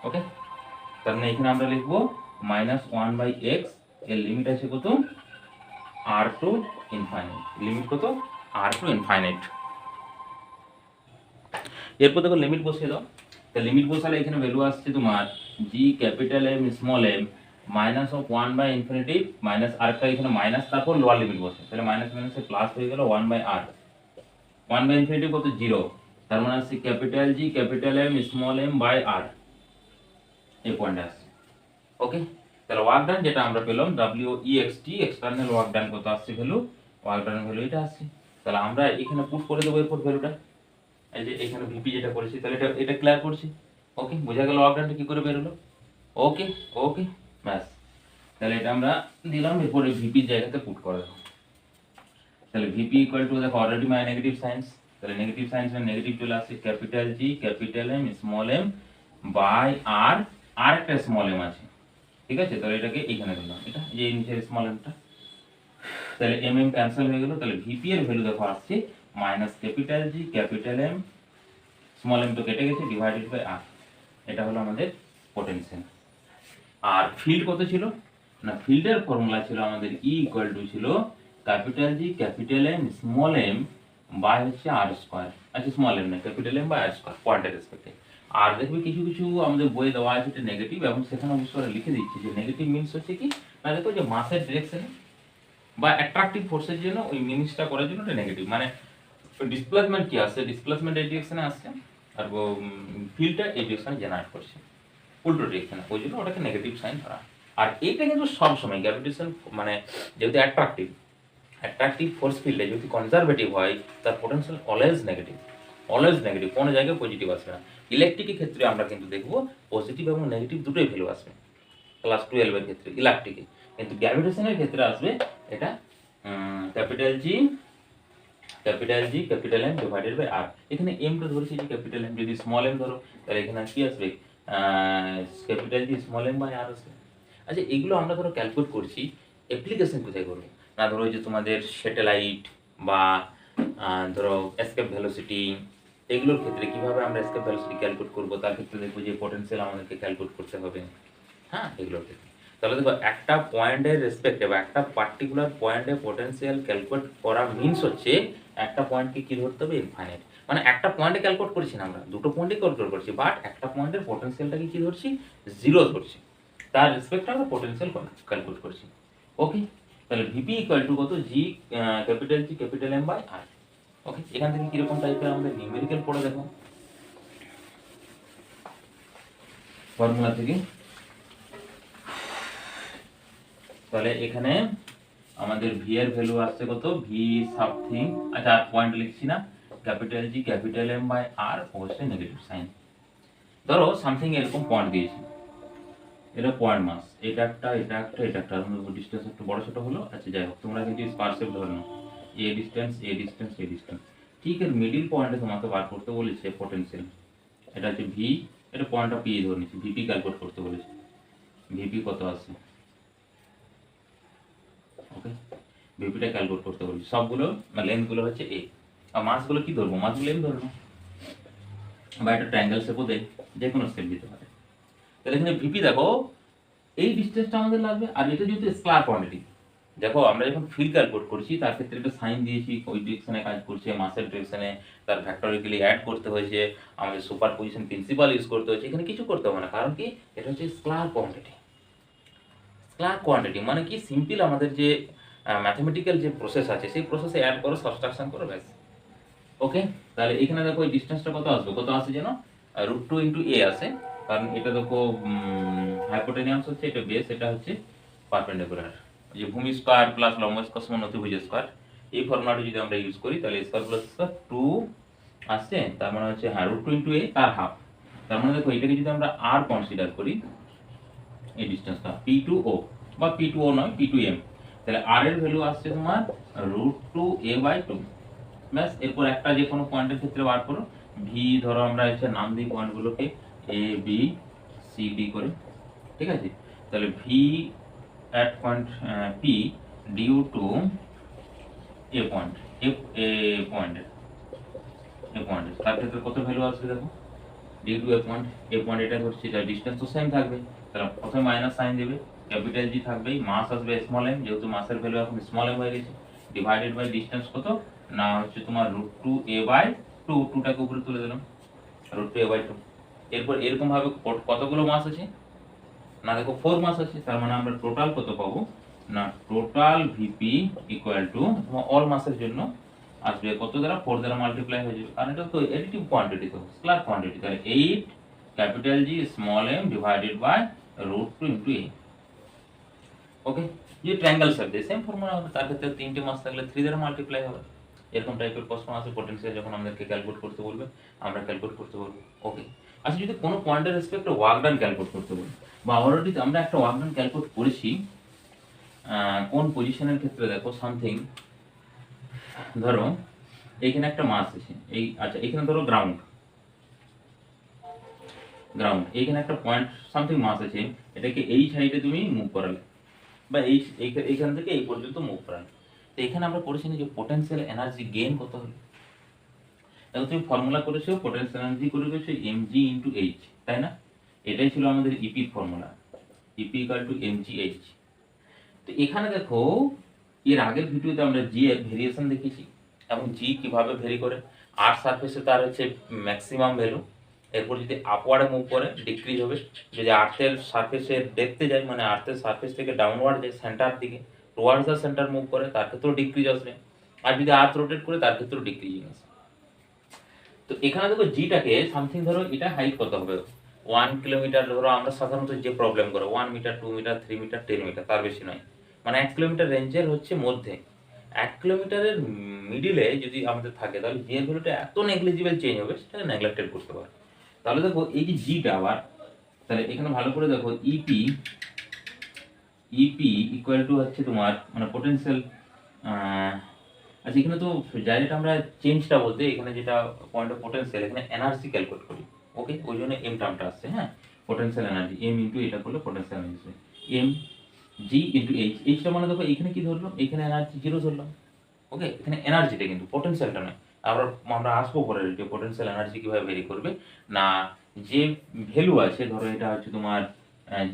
ওকে, তার মানে এখানে আমরা লিখবো -1/x, এর লিমিট আছে কত, r টু ইনফাইনাইট, লিমিট কত, r টু ইনফাইনাইট। এরপর দেখো লিমিট বসিয়ে দাও। তো লিমিট বসালে এখানে ভ্যালু আসছে তোমার g capital M small m -1/ইনফিনিটি মাইনাস আরেকটা এখানে মাইনাস, তারপর লোয়ার লিমিট বসে, তাহলে মাইনাস মাইনাসে প্লাস হয়ে গেল 1/r, 1/ইনফিনিটি কত 0, তার মানে আসছে capital G capital M small m by r, এই পয়েন্ট আসছে। ওকে, তাহলে ওয়ার্ক ডান যেটা আমরা পেলাম WEXT এক্সটার্নাল ওয়ার্ক ডান কত আসছে ভ্যালু, ওয়ার্ক ডান ভ্যালু এটা আসছে। তাহলে আমরা এখানে পুট করে দেবো এরপর ভ্যালুটা, এই যে এখানে ভিপি যেটা করেছি, তাহলে এটা ক্লিয়ার করছি। ওকে, বোঝা গেল ওয়ার্ক ডানটা কি করে বের হলো। ওকে ওকে, ব্যাস, তাহলে এটা আমরা দিলাম, এরপরে ভিপির জায়গাতে পুট করে দেবো। তাহলে ভিপি ইকুয়াল টু দেখো অলরেডি মাই নেগেটিভ সাইন্স, তাহলে নেগেটিভ সাইন্স মানে নেগেটিভ চলে আসছে capital G capital M small M by R, আর একটা স্মল এম আছে, ঠিক আছে, তাহলে এটাকে এখানে দিলাম, এটা যে নিচের স্মল এমটা, তাহলে এম এম ক্যান্সেল হয়ে গেল। তাহলে ভিপি এর ভ্যালু দেখো আসছে minus capital G capital M small M তো কেটে গেছে ডিভাইডেড বাই আর, এটা হলো আমাদের পোটেনশিয়াল। আর ফিল্ড কত ছিল না, ফিল্ডের ফর্মুলা ছিল আমাদের ই ইকুয়াল টু ছিল capital G capital M small M by হচ্ছে আর স্কয়ার, আচ্ছা স্মল এম না capital M by R square পয়েন্টের রেসপেক্টে। আর দেখবে কিছু কিছু আমাদের বইয়ে দেওয়া আছে এটা নেগেটিভ, এবং সেখানে অবশ্যই লিখে দিচ্ছি যে নেগেটিভ মিনস হচ্ছে কি না, দেখো যে মাসের ডিরেকশনে বা অ্যাট্রাকটিভ ফোর্সের জন্য ওই মিনসটা করার জন্য এটা নেগেটিভ, মানে ডিসপ্লেসমেন্ট কি আসছে, ডিসপ্লেসমেন্ট এই ডিরেকশনে আসছে, আর ফিল্ডটা এই ডিরেকশনে জেনারেট করছে উল্টো ডিরেকশনে, ওই জন্য ওটাকে নেগেটিভ সাইন ধরা। আর এইটা কিন্তু সবসময় গ্র্যাভিটেশন মানে যেহেতু অ্যাট্রাকটিভ ফোর্স ফিল্ডে যদি কনজারভেটিভ হয় তার পোটেনশিয়াল অলওয়েজ নেগেটিভ, কোনো জায়গায় পজিটিভ আসবে না। ইলেকট্রিকের ক্ষেত্রে আমরা কিন্তু দেখবো পজিটিভ এবং নেগেটিভ দুটোই ভ্যালু আসবে ক্লাস 12 এর ক্ষেত্রে ইলেকট্রিকে, কিন্তু গ্র্যাভিটেশনের ক্ষেত্রে আসবে এটা capital G capital M divided by R. এখানে এমটা ধরেছি যে ক্যাপিটাল এম, যদি স্মল এম ধরো তাহলে এখানে কি আসবে capital G small M by R আসবে। আচ্ছা এগুলো আমরা ধরো ক্যালকুলেট করছি, অ্যাপ্লিকেশন কোথায় করবো না, ধরো যে তোমাদের স্যাটেলাইট বা ধরো এসকেপ ভেলোসিটি, এগুলোর ক্ষেত্রে কিভাবে আমরা এসকেপ ভেলোসিটি ক্যালকুলেট করবো, তার ক্ষেত্রে দেখবো যে পোটেনশিয়াল আমাদেরকে ক্যালকুলেট করতে হবে, হ্যাঁ এগুলোর ক্ষেত্রে। তাহলে দেখো একটা পয়েন্টের রেসপেক্টে বা একটা পার্টিকুলার পয়েন্টে পোটেনশিয়াল ক্যালকুলেট করা মিনস হচ্ছে একটা পয়েন্টকে কি ধরতে হবে, ইনফাইনাইট, মানে একটা পয়েন্টে ক্যালকুলেট করছি না আমরা, দুটো পয়েন্টে ক্যালকুলেট করছি, বাট একটা পয়েন্টের পোটেনশিয়ালটাকে কি ধরছি, জিরো ধরছি, তার রেসপেক্টে আমরা পোটেনশিয়াল ক্যালকুলেট করছি। ওকে, তাহলে ভিপি ইকুয়াল টু কত, G capital G capital M by R. Okay, এখান থেকে কিরকম টাইপের আমাদের নিউমেরিক্যাল পড়ে দেখো ফর্মুলা থেকে। তাহলে এখানে আমাদের ভি এর ভ্যালু আসছে কত, ভি সামথিং, আচ্ছা আর পয়েন্ট লিখছি না, capital G capital M by R, অবশ্যই নেগেটিভ সাইন। ধরো সামথিং এরকম পয়েন্ট দিয়েছি, এটা পয়েন্ট মাস, এটা একটা ডিসটেন্স একটু বড় ছোট হলো, আচ্ছা যাই হোক তোমরা কিন্তু স্পারসেপ ধরে নাও, এ ডিসটেন্স ঠিক এর মিডিল পয়েন্টে তোমাকে বার করতে বলেছে পোটেনশিয়াল, এটা হচ্ছে ভি, এটা পয়েন্টটা পি ধরে নিচ্ছি, ভিপি ক্যালকুলেট করতে বলেছে, ভিপি কত আছে, ওকে ভিপিটা ক্যালকুলেট করতে বলেছে, সবগুলো লেন্থ গুলো হচ্ছে এ, আর মাসগুলো কি ধরবো, মাসগুলো এম ধরবো, বা একটা ট্রায়াঙ্গেল শেপও দেয়, যে কোনো শেপ দিতে পারে। তাহলে এখানে ভিপি দেখো এই ডিসটেন্সটা আমাদের লাগবে, আর এটা যেহেতু স্কেলার কোয়ান্টিটি, দেখো আমরা যখন ফিল্ড ক্যালকুলেট করছি তার ক্ষেত্রে একটা সাইন দিয়েছি, ওই ডিরেকশনে কাজ করছে, মাসের ডিরেকশনে তার ফ্যাক্টরিক্যালি অ্যাড করতে হয়েছে, আমাদের সুপার পজিশন প্রিন্সিপাল ইউজ করতে হয়েছে, এখানে কিছু করতে হবে না, কারণ কি এটা হচ্ছে স্কেলার কোয়ান্টিটি মানে কি সিম্পল আমাদের যে ম্যাথমেটিক্যাল যে প্রসেস আছে সেই প্রসেসে অ্যাড করো, সাবট্রাকশন করো, ব্যাস। ওকে, তাহলে এখানে দেখো এই ডিসটেন্সটা কত আসে যেন √2 ইন্টু এ আসে, কারণ এটা দেখো হাইপোটেনিয়াস হচ্ছে, এটা বেস, এটা হচ্ছে পারপেন্ডিকুলার, যে ভূমি স্কয়ার প্লাস লম্ব স্কয়ার সমান অতিভুজ স্কয়ার, এই ফর্মুলাটা যদি আমরা ইউজ করি তাহলে স্কয়ার প্লাস স্কয়ার 2 আসছে, তার মানে হচ্ছে হ্যাঁ √2 ইন্টু এ তার হাফ, তার মানে দেখো এটাকে যদি আমরা আর কনসিডার করি, এই ডিসটেন্সটা P2O বা P2O নয় P2M, তাহলে আর এর ভ্যালু আসছে তোমার √2a/2, ব্যাস। এরপর একটা যে কোনো পয়েন্টের ক্ষেত্রে বার করো, ভি ধরো আমরা হচ্ছে নাম দিই পয়েন্টগুলোকে এ বি সি ডি করে, ঠিক আছে, তাহলে V at point P due to A point, A point, তার ক্ষেত্রে কত ভ্যালু আসবে দেখো, ডিউ টু এ পয়েন্ট এটা ধরছি, তার ডিস্টেন্স তো সেম থাকবে, তাহলে প্রথমে মাইনাস সাইন দেবে, ক্যাপিটাল জি থাকবেই, মাস আসবে স্মল এম, যেহেতু মাসের ভ্যালু এখন স্মল এম হয়ে গেছে, ডিভাইডেড বাই ডিস্টেন্স কত না হচ্ছে তোমার √2a/2, 2টাকে উপরে তুলে দিলাম, √2a/2। এরপর এরকম ভাবে কতগুলো মাস আছে না, দেখো 4 মাস আছে, তার মানে আমরা টোটাল কত পাবো না, টোটাল ভিপি ইকুয়াল টু তোমার অল মাসের জন্য আসবে কত দ্বারা, 4 দ্বারা মাল্টিপ্লাই হয়ে যাবে, কারণ এটা তো এডিটিভ কোয়ান্টিটি, তো স্কেলার কোয়ান্টিটি, তাহলে 8 capital G small M divided by √2 into a। Okay, যে ট্রায়াঙ্গেল শেপ দিয়ে সেম ফর্মুলা হবে, তার ক্ষেত্রে 3টে মাস থাকলে 3 দ্বারা মাল্টিপ্লাই হবে। এরকম টাইপের প্রশ্ন আছে, পটেনশিয়াল যখন আমাদেরকে ক্যালকুলেট করতে বলবে আমরা ক্যালকুলেট করতে পারবো। ওকে, আচ্ছা যদি কোনো পয়েন্টের রেসপেক্টে ওয়ার্ক ডান ক্যালকুলেট করতে বলি, বা অলরেডি আমরা একটা ওয়ার্ক ডান ক্যালকুলেট করেছি কোন পজিশনের ক্ষেত্রে, দেখো সামথিং, ধরো এইখানে একটা মাস আছে, এই আচ্ছা এখানে ধরো গ্রাউন্ড, এইখানে একটা পয়েন্ট সামথিং মাস আছে, এটাকে এই সাইডে তুমি মুভ করালে, বা এইখান থেকে এই পর্যন্ত মুভ করালে, তো এখানে আমরা করেছি না যে পোটেনশিয়াল এনার্জি গেইন কত হলো, দেখো তুমি ফর্মুলা করেছো পোটেনশিয়াল এনার্জি করে গেছো mg ইনটু h, তাই না, এটাই ছিল আমাদের E P formula, E P equal to mgh। তো এখানে দেখো এর আগের ভিডিওতে আমরা জি এর ভেরিয়েশন দেখেছি, এবং জি কিভাবে ভেরি করে, আর সারফেসে তার হচ্ছে ম্যাক্সিমাম ভ্যালু, এরপর যদি আপওয়ার্ডে মুভ করে ডিক্রিজ হবে, যদি আর্থের সারফেসে ডেপথে যায়, মানে আর্থের সারফেস থেকে ডাউনওয়ার্ড যায় সেন্টার দিকে, টুয়ার্ডস দ্য সেন্টার মুভ করে, তার ক্ষেত্রেও ডিক্রিজ আসবে, আর যদি আর্থ রোটেট করে তার ক্ষেত্রেও ডিক্রিজিং আসবে। তো এখানে দেখো জিটাকে সামথিং, ধরো এটা হাইট কত হবে 1 কিলোমিটার, ধরো আমরা সাধারণত যে প্রবলেম করে 1 মিটার, 2 মিটার, 3 মিটার, 10 মিটার, তার বেশি নয়, মানে 1 কিলোমিটার রেঞ্জের হচ্ছে মধ্যে, 1 কিলোমিটারের মিডিলে যদি আমাদের থাকে, তাহলে জি এর ভ্যালুটা এত নেগলিজিবল চেঞ্জ হবে, সেটাকে নেগলেক্টেড করতে পারে। তাহলে দেখো এই যে জিটা আবার, তাহলে এখানে ভালো করে দেখো ইপি ইকুয়াল টু হচ্ছে তোমার মানে পোটেনশিয়াল, আচ্ছা এখানে তো ডাইরেক্ট আমরা চেঞ্জটা বলতে, এখানে যেটা পয়েন্ট অফ পোটেনশিয়াল, এখানে এনার্জি ক্যালকুলেট করি, ওকে, ওই জন্য এম টার্মটা আসছে, হ্যাঁ, পোটেনশিয়াল এনার্জি এম ইনটু এটা করলে potential energy M G into H, এইচটা মানে দেখো এখানে কি ধরলাম, এখানে এনার্জি 0 ধরলাম, ওকে, এখানে এনার্জিটা কিন্তু পোটেনশিয়ালটা নয়, আমরা আসবো পরে যে পোটেনশিয়াল এনার্জি কিভাবে ভেরি করবে না, যে ভ্যালু আছে ধরো এটা হচ্ছে তোমার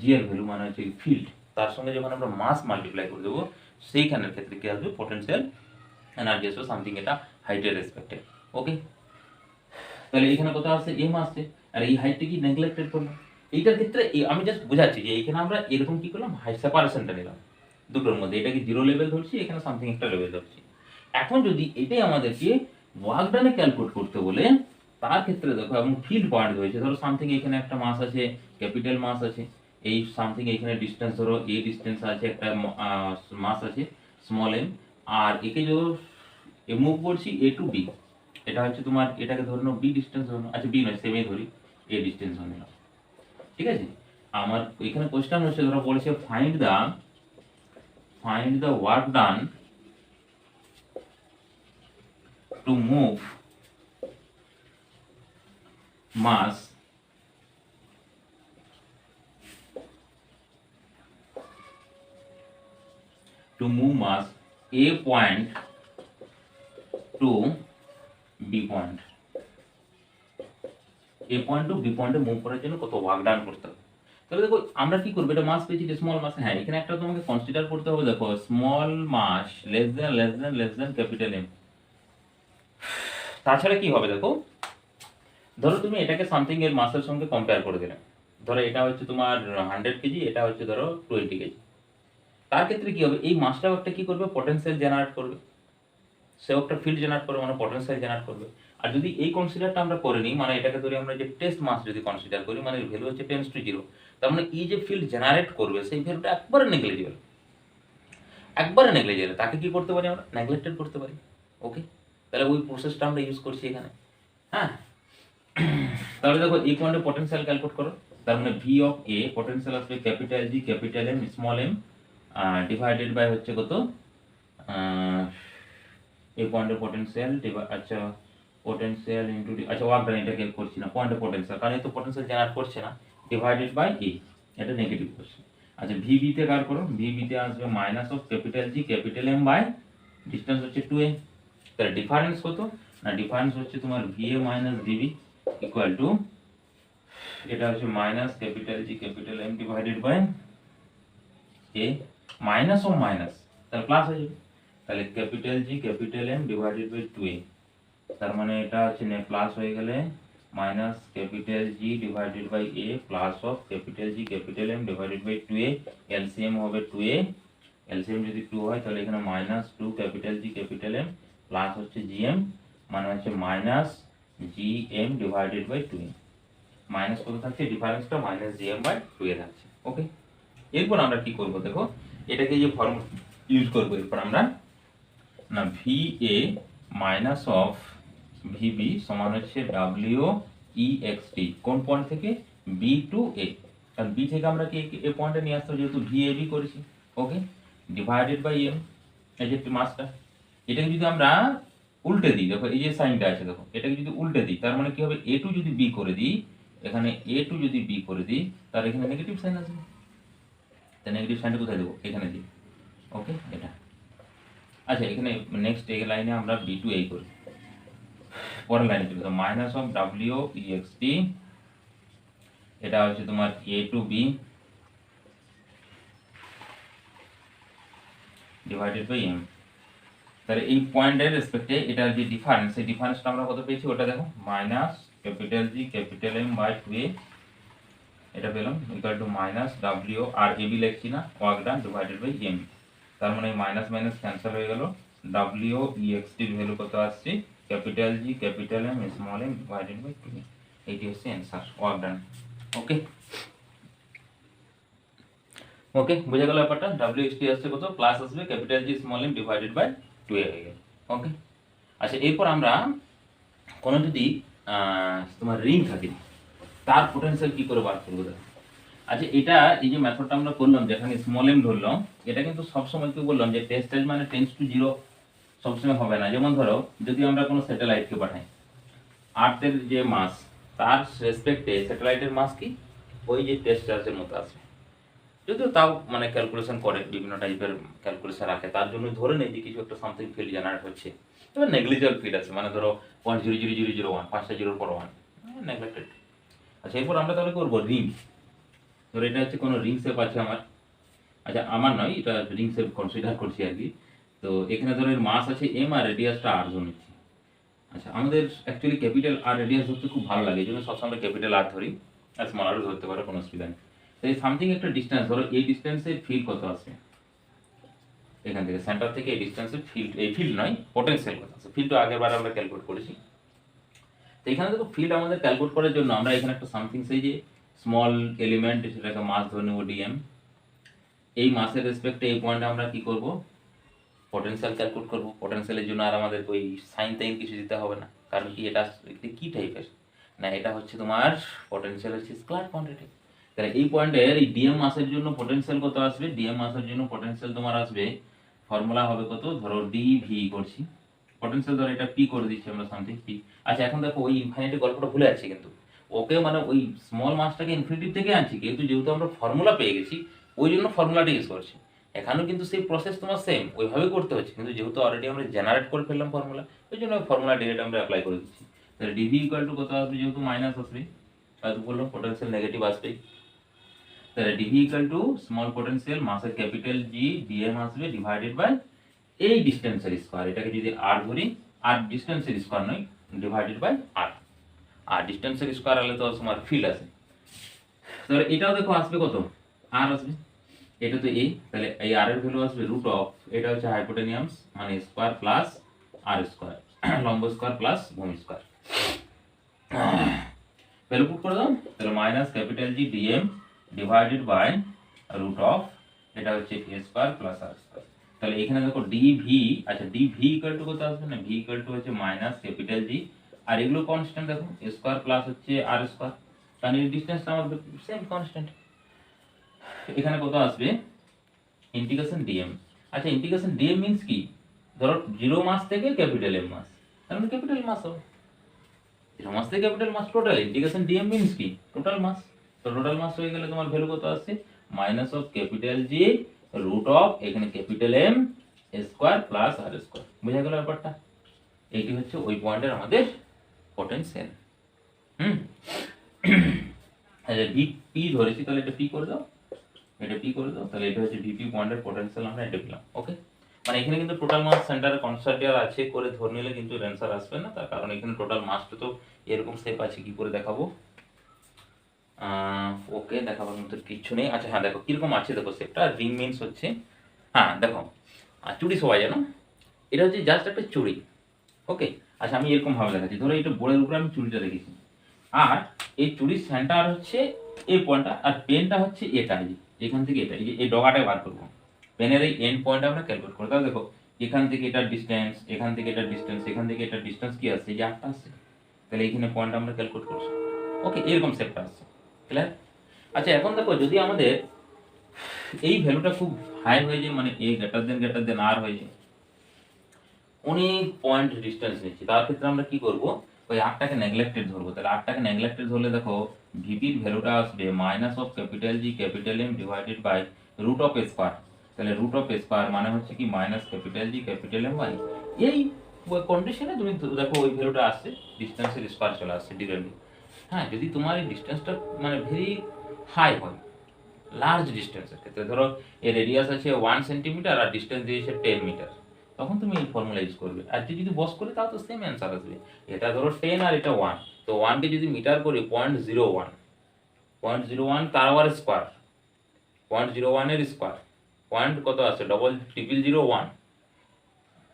জি এর ভ্যালু মানে হচ্ছে ফিল্ড, তার সঙ্গে যখন আমরা মাস মাল্টিপ্লাই করে দেবো, সেইখানের ক্ষেত্রে কি আসবে পোটেনশিয়াল এনার্জি আসবে সামথিং, এটা হাইটের রেসপেক্টে। ওকে, তাহলে এখানে কত আসছে এম আসছে, আর এই হাইটটা কি নেগলেক্টেড করলাম, এইটার ক্ষেত্রে আমি জাস্ট বোঝাচ্ছি যে এইখানে আমরা এরকম কি করলাম, হাইট সেপারেশনটা নিলাম দুটোর মধ্যে, এটাকে 0 লেভেল ধরছি, এখানে সামথিং একটা লেভেল ধরছি। এখন যদি এটাই আমাদেরকে ওয়ার্ক ডানে ক্যালকুলেট করতে বলে, তার ক্ষেত্রে দেখো এবং ফিল্ড পয়েন্ট রয়েছে, ধরো সামথিং এখানে একটা মাস আছে, ক্যাপিটাল মাস আছে, এই সামথিং এখানে ডিস্টেন্স ধরো এই ডিস্টেন্স আছে, একটা মাস আছে স্মল এম, আর একে যদি মুভ করছি এ টু বি, এটা হচ্ছে তোমার, এটাকে ধরে নাও বি ডিস্টেন্স ধরে নাও, আচ্ছা বি নয় সেমই ধরি, এ ডিস্টেন্স ধরে নাও, ঠিক আছে। আমার এখানে কোশ্চেন হচ্ছে ধরো বলেছে find the work done to move mass A point to B point, A point to B পয়েন্টে মুভ করার জন্য কত ওয়ার্ক ডান করতে হবে। তাহলে দেখো আমরা কি করবো, এটা মাস পেয়েছি, স্মল মাস, হ্যাঁ এখানে একটা তোমাকে কনসিডার করতে হবে, দেখো স্মল মাস লেস দেন ক্যাপিটাল এম। তাছাড়া কি হবে দেখো, ধরো তুমি এটাকে সামথিং এর মাসের সঙ্গে কম্পেয়ার করে দিলে, ধরো এটা হচ্ছে তোমার 100 কেজি, এটা হচ্ছে ধরো 20 কেজি, তার ক্ষেত্রে কি হবে, এই মাসটাও একটা কি করবে পটেনশিয়াল জেনারেট করবে, সেও একটা ফিল্ড জেনারেট করবে, মানে পটেনশিয়াল জেনারেট করবে। আর যদি এই কনসিডারটা আমরা করে নিই, মানে এটাকে ধরে আমরা যে টেস্ট মাস যদি কনসিডার করি, মানে ভ্যালু হচ্ছে টেন্স টু 0, তার মানে এই যে ফিল্ড জেনারেট করবে সেই ভ্যালুটা একবারে নেগলিজিবল, তাকে কি করতে পারি আমরা, নেগলেক্টেড করতে পারি। ওকে, তাহলে ওই প্রসেসটা আমরা ইউজ করছি এখানে, হ্যাঁ। তাহলে দেখো এই পয়েন্টে পটেনশিয়াল ক্যালকুলেট করো, তার মানে ভি অফ এ পটেনশিয়াল আসবে capital G capital M small M divided by হচ্ছে কত, এই পয়েন্টের পটেনশিয়াল, আচ্ছা পোটেনশিয়াল ইনটু, আচ্ছা ওয়ার্ক ডান, এটা ক্যালকুলেট করছি না, পয়েন্টের পটেনশিয়াল, কারণ এই তো পটেনশিয়াল জেনারেট করছে না, ডিভাইডেড বাই এ, এটা নেগেটিভ কোশ্চেন। আচ্ছা ভিবি তে কার করো, ভিবি তে আসবে minus of capital G capital M by distance হচ্ছে 2a। তাহলে ডিফারেন্স কত না, ডিফারেন্স হচ্ছে তোমার V A minus V B equal to, এটা হচ্ছে minus capital G capital M divided by A, minus ও মাইনাস তাহলে প্লাস হয়ে যাবে, তাহলে capital G capital M divided by 2a, তার মানে এটা হচ্ছে প্লাস হয়ে গেলে minus capital G divided by A plus of capital G capital M divided by 2a, L C M হবে 2a, এলসিএম যদি 2 হয় তাহলে এখানে minus 2 capital G capital M plus হচ্ছে জিএম, মানে হচ্ছে minus G M divided by 2a, minus কত থাকছে ডিফারেন্সটা মাইনাস জিএম বাই 2a থাকছে। ওকে, এরপর আমরা কি করব দেখো, এটাকে যে ফর্মুলা ইউজ করব এরপর আমরা না VA মাইনাস অফ VB সমান হচ্ছে WEXT, কোন পয়েন্ট থেকে B টু A, কারণ B থেকে আমরা কি এ পয়েন্টে নিয়ে আসতে যেহেতু VAB করেছি। ওকে, ডিভাইডেড বাই M, এই যে মাসটা, এটাকে যদি আমরা উল্টে দিই, দেখো এই যে সাইনটা আছে দেখো, এটাকে যদি উল্টে দিই তার মানে কি হবে, A2 যদি B করে দিই, এখানে A2 যদি B করে দিই তার এখানে নেগেটিভ সাইন আসবে, তাই নেগেটিভ সাইনটা কোথায় দেবো, এখানে দিই। ওকে, এটা আচ্ছা, এখানে নেক্সট এই লাইনে আমরা B2A করি, পরের লাইনে চলে যাও, মাইনাস অফ WEXT, এটা হচ্ছে তোমার A to B divided by M, তাহলে এই পয়েন্টের রেসপেক্টে এটার যে ডিফারেন্স, সেই ডিফারেন্সটা আমরা কত পেয়েছি ওটা দেখো, minus capital G capital M by 2a, এটা পেলাম ইকুয়াল টু মাইনাস W আর AB লিখছি না, work done divided by M, তার মানে মাইনাস মাইনাস ক্যান্সেল হয়ে গেল, WEXT এর ভ্যালু কত আসছে, capital G capital M small M divided by 2a, এইটি হচ্ছে অ্যান্সার, ওয়ার্ক ডান। ওকে, ওকে বুঝে গেল ব্যাপারটা, WEXT আসছে কত, প্লাস আসবে capital G small M divided by 2a হয়ে গেল। ওকে, আচ্ছা এরপর আমরা কোনো যদি তোমার রিং থাকে তার পোটেনশিয়াল কি করে বার করবো দেখো। আচ্ছা এটা এই যে মেথডটা আমরা করলাম যেখানে স্মল এম ধরলাম, এটা কিন্তু সবসময় কি বললাম যে টেস্ট মানে টেন্স টু জিরো সবসময় হবে না। যেমন ধরো যদি আমরা কোনো স্যাটেলাইটকে পাঠাই, আর্থের যে মাস তার রেসপেক্টে স্যাটেলাইটের মাস কি ওই যে টেস্ট চার্জের মতো আছে, যদিও তাও মানে ক্যালকুলেশন করে বিভিন্ন টাইপের ক্যালকুলেশন রাখে, তার জন্য ধরে নেই যে কিছু একটা সামথিং ফিল্ড জেনারেট হচ্ছে, এবার নেগলিজিবল ফিল্ড আছে, মানে ধরো 0.00001 5টা জিরোর পর 1 নেগলেক্টেড। আচ্ছা এরপর আমরা তাহলে করবো রিং, ধরো এটা হচ্ছে কোনো রিং শেপ আছে আমার, আচ্ছা আমার নয় এটা রিং শেপ কনসিডার করছি আর কি, তো এখানে ধরো এর মাস আছে এম আর রেডিয়াসটা আর ধরে নিচ্ছি। আচ্ছা আমাদের অ্যাকচুয়ালি ক্যাপিটাল আর রেডিয়াস ধরতে খুব ভালো লাগে, এই জন্য সবসময় আমরা ক্যাপিটাল আর ধরি, আর স্মল আরও ধরতে পারো কোনো অসুবিধা নেই। এই সামথিং একটা ডিস্টেন্স, ধরো এই ডিস্টেন্সের ফিল্ড কত আছে, এখান থেকে সেন্টার থেকে এই ডিস্টেন্সের ফিল্ড, এই ফিল্ড নয় পোটেনশিয়াল কত আছে, ফিল্ড তো আগের বার আমরা ক্যালকুলেট করেছি। তো এখানে দেখো ফিল্ড আমাদের ক্যালকুলেট করার জন্য আমরা এখানে একটা সামথিং সেই যে স্মল এলিমেন্ট সেটাকে মাস ধরে নেব ডিএম, এই মাসের রেসপেক্টে এই পয়েন্টে আমরা কি করব, পটেনশিয়াল ক্যালকুলেট করব। পটেনশিয়ালের জন্য আর আমাদের ওই সাইন টাইন কিছু দিতে হবে না, কারণ কি এটা কি টাইপের না, এটা হচ্ছে তোমার পটেনশিয়াল হচ্ছে স্কেলার কোয়ান্টিটি। তাহলে এই পয়েন্টের এই ডিএম মাসের জন্য পটেনশিয়াল কত আসবে, ডিএম মাসের জন্য পটেনশিয়াল তোমার আসবে, ফর্মুলা হবে কত, ধরো ডিভি করছি, পটেনশিয়াল ধরো এটা পি করে দিচ্ছি আমরা সামথিং পি। আচ্ছা এখন দেখো ওই ইনফাইনাইটের গল্পটা ভুলে যাচ্ছি, কিন্তু ওকে মানে ওই স্মল মাসটাকে ইনফিনিটিভ থেকে আনছি, কিন্তু যেহেতু আমরা ফর্মুলা পেয়ে গেছি ওই জন্য ফর্মুলাটা ইউজ করছি। এখানেও কিন্তু সেই প্রসেস তোমার সেম ওইভাবে করতে হচ্ছে, কিন্তু যেহেতু অলরেডি আমরা জেনারেট করে ফেললাম ফর্মুলা, ওই জন্য ফর্মুলা ডিরেক্ট আমরা অ্যাপ্লাই করে দিচ্ছি। তাহলে ডিভি ইকুয়াল টু কত আসবে, যেহেতু মাইনাস আসবে হয়তো বললাম পোটেনশিয়াল নেগেটিভ আসবে, তাহলে D V equal to small potential মাসের ক্যাপিটাল জি ডিএম আসবে ডিভাইডেড বাই এই ডিস্টেন্সের স্কোয়ার, এটাকে যদি আর ধরি, আর ডিস্টেন্সের স্কোয়ার নয় ডিভাইডেড বাই আর, আর ডিস্টেন্সের স্কোয়ার হলে তো তোমার ফিল্ড আছে, তাহলে এটাও দেখো আসবে কত, আর আসবে, এটা তো এ, তাহলে এই আর এর ভ্যালু আসবে রুট অফ, এটা হচ্ছে হাইপোটেনিয়ামস মানে স্কোয়ার প্লাস আর স্কোয়ার, লম্ব স্কোয়ার প্লাস ভূমি স্কোয়ার, ভ্যালু পুট করে দাও, তাহলে minus capital G D M divided by root of, এটা হচ্ছে A square plus R square. তাহলে এখানে দেখো ডিভি, আচ্ছা ডিভি ইকুয়াল টু কত আসবে না, ভি ইকুয়াল টু হচ্ছে মাইনাস ক্যাপিটাল জি, আর এগুলো কনস্ট্যান্ট দেখো স্কোয়ার প্লাস হচ্ছে আর স্কোয়ার, কারণ এই ডিসটেন্সটা আমাদের সেম কনস্ট্যান্ট। এখানে কত আসবে ইন্টিগ্রেশন ডিএম, আচ্ছা ইন্টিগ্রেশন ডিএম মিন্স কি, ধরো জিরো মাস থেকে ক্যাপিটাল এম মাস, তাহলে ক্যাপিটাল মাস হবে, জিরো মাস থেকে capital mass total, integration D M means কি টোটাল মাস, তো টোটাল মাস হয়ে গেলে তোমার ভ্যালু কত আসছে minus of capital G root of এখানে capital M square plus R square. বুঝা গেল ব্যাপারটা? এইটি হচ্ছে ওই পয়েন্টের আমাদের পটেনশিয়াল। ভিপি ধরেছি, তাহলে এটা পি করে দাও, এটা পি করে দাও, তাহলে এটা হচ্ছে ভিপি পয়েন্টের পটেনশিয়াল আমরা এটা পেলাম। ওকে, মানে এখানে কিন্তু টোটাল মাস সেন্টারে কনস্ট্রাক্টর আছে করে ধরে নিলে কিন্তু অ্যান্সার আসবে না, তার কারণ এখানে টোটাল মাসটা তো এরকম স্টেপ আছে, কি করে দেখাবো? ওকে, দেখাবার মতো কিছু নেই। আচ্ছা হ্যাঁ, দেখো কিরকম আছে, দেখো স্টেপটা রিং মিনস হচ্ছে, হ্যাঁ দেখো চুড়ি সবাই জানো, এটা হচ্ছে জাস্ট একটা চুড়ি। ওকে, আচ্ছা আমি এরকম ভাবে দেখাচ্ছি, ধরো এটা বোর্ডের উপরে আমি চুড়িটা রেখেছি, আর এই চুড়ির সেন্টার হচ্ছে এই পয়েন্টটা, আর পেনটা হচ্ছে এটা, এখান থেকে এটা, এই ডগাটা বার করবো, পেনের এই এন্ড পয়েন্ট আমরা ক্যালকুলেট করবো। তাহলে দেখো এখান থেকে এটার ডিস্টেন্স, এখান থেকে এটার ডিস্টেন্স, এখান থেকে এটার ডিস্টেন্স কি আসছে, এই যে 8টা আসছে, তাহলে এইখানে পয়েন্ট আমরা ক্যালকুলেট করছি। ওকে, এরকম সেটটা আসছে, ক্লিয়ার? আচ্ছা এখন দেখো যদি আমাদের এই ভ্যালুটা খুব হাই হয়ে যায়, মানে এ গ্রেটার দেন আর হয়ে যায়, অনেক পয়েন্ট ডিস্টেন্স নিচ্ছি, তার ক্ষেত্রে আমরা কি করব, ওই 8টাকে নেগলেক্টেড ধরবো। তাহলে 8টাকে নেগলেক্টেড ধরলে দেখো ভিপির ভ্যালুটা আসবে minus of capital G capital M divided by root of square. তাহলে রুট অফ স্কোয়ার মানে হচ্ছে কি minus capital G capital M by, এই কন্ডিশনে তুমি দেখো ওই ভ্যালুটা আসছে, ডিস্টেন্সের স্কোয়ার চলে আসছে ডিরেক্টলি। হ্যাঁ, যদি তোমার এই ডিস্টেন্সটা মানে ভেরি হাই হয়, লার্জ ডিস্টেন্সের ক্ষেত্রে, ধরো এর রেডিয়াস আছে 1 সেন্টিমিটার আর ডিস্টেন্স দিয়েছে 10 মিটার, তখন তুমি এই ফর্মুলা ইউজ করবে। আর যদি বস করে তাও তো সেম অ্যান্সার আসবে। এটা ধরো 10 আর এটা 1, তো 1 কে যদি মিটার করি 0.01, 0.01 তার আবার স্কোয়ার, 0.01 এর স্কোয়ার, পয়েন্ট কত আছে, ডবল ট্রিপল 01,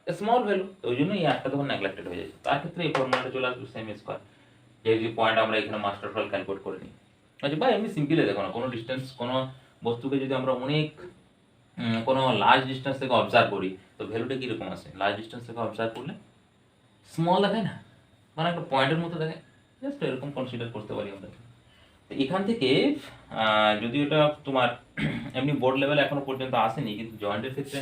স্মল ভ্যালু, তো ওই জন্য এই 8টা তখন নেগলেক্টেড হয়ে যাচ্ছে। তার ক্ষেত্রে এই ফর্মুলাটা চলে আসবে সেম স্কোয়ার, যে পয়েন্ট আমরা এখানে মাস্টার ফল ক্যালকুলেট করে নিই। আচ্ছা ভাই এমনি সিম্পলি দেখো না, কোনো ডিস্টেন্স কোনো বস্তুকে যদি আমরা অনেক কোনো লার্জ ডিস্টেন্স থেকে অবজার্ভ করি, তো ভ্যালুটা কীরকম আসে, লার্জ ডিস্টেন্স থেকে অবজার্ভ করলে স্মল দেখায় না, মানে একটা পয়েন্টের মতো দেখায়, জাস্ট এরকম কনসিডার করতে পারি আমরা। তো এখান থেকে যদি ওটা তোমার এমনি বোর্ড লেভেলে এখনো পর্যন্ত আসেনি, কিন্তু জয়েন্টের ক্ষেত্রে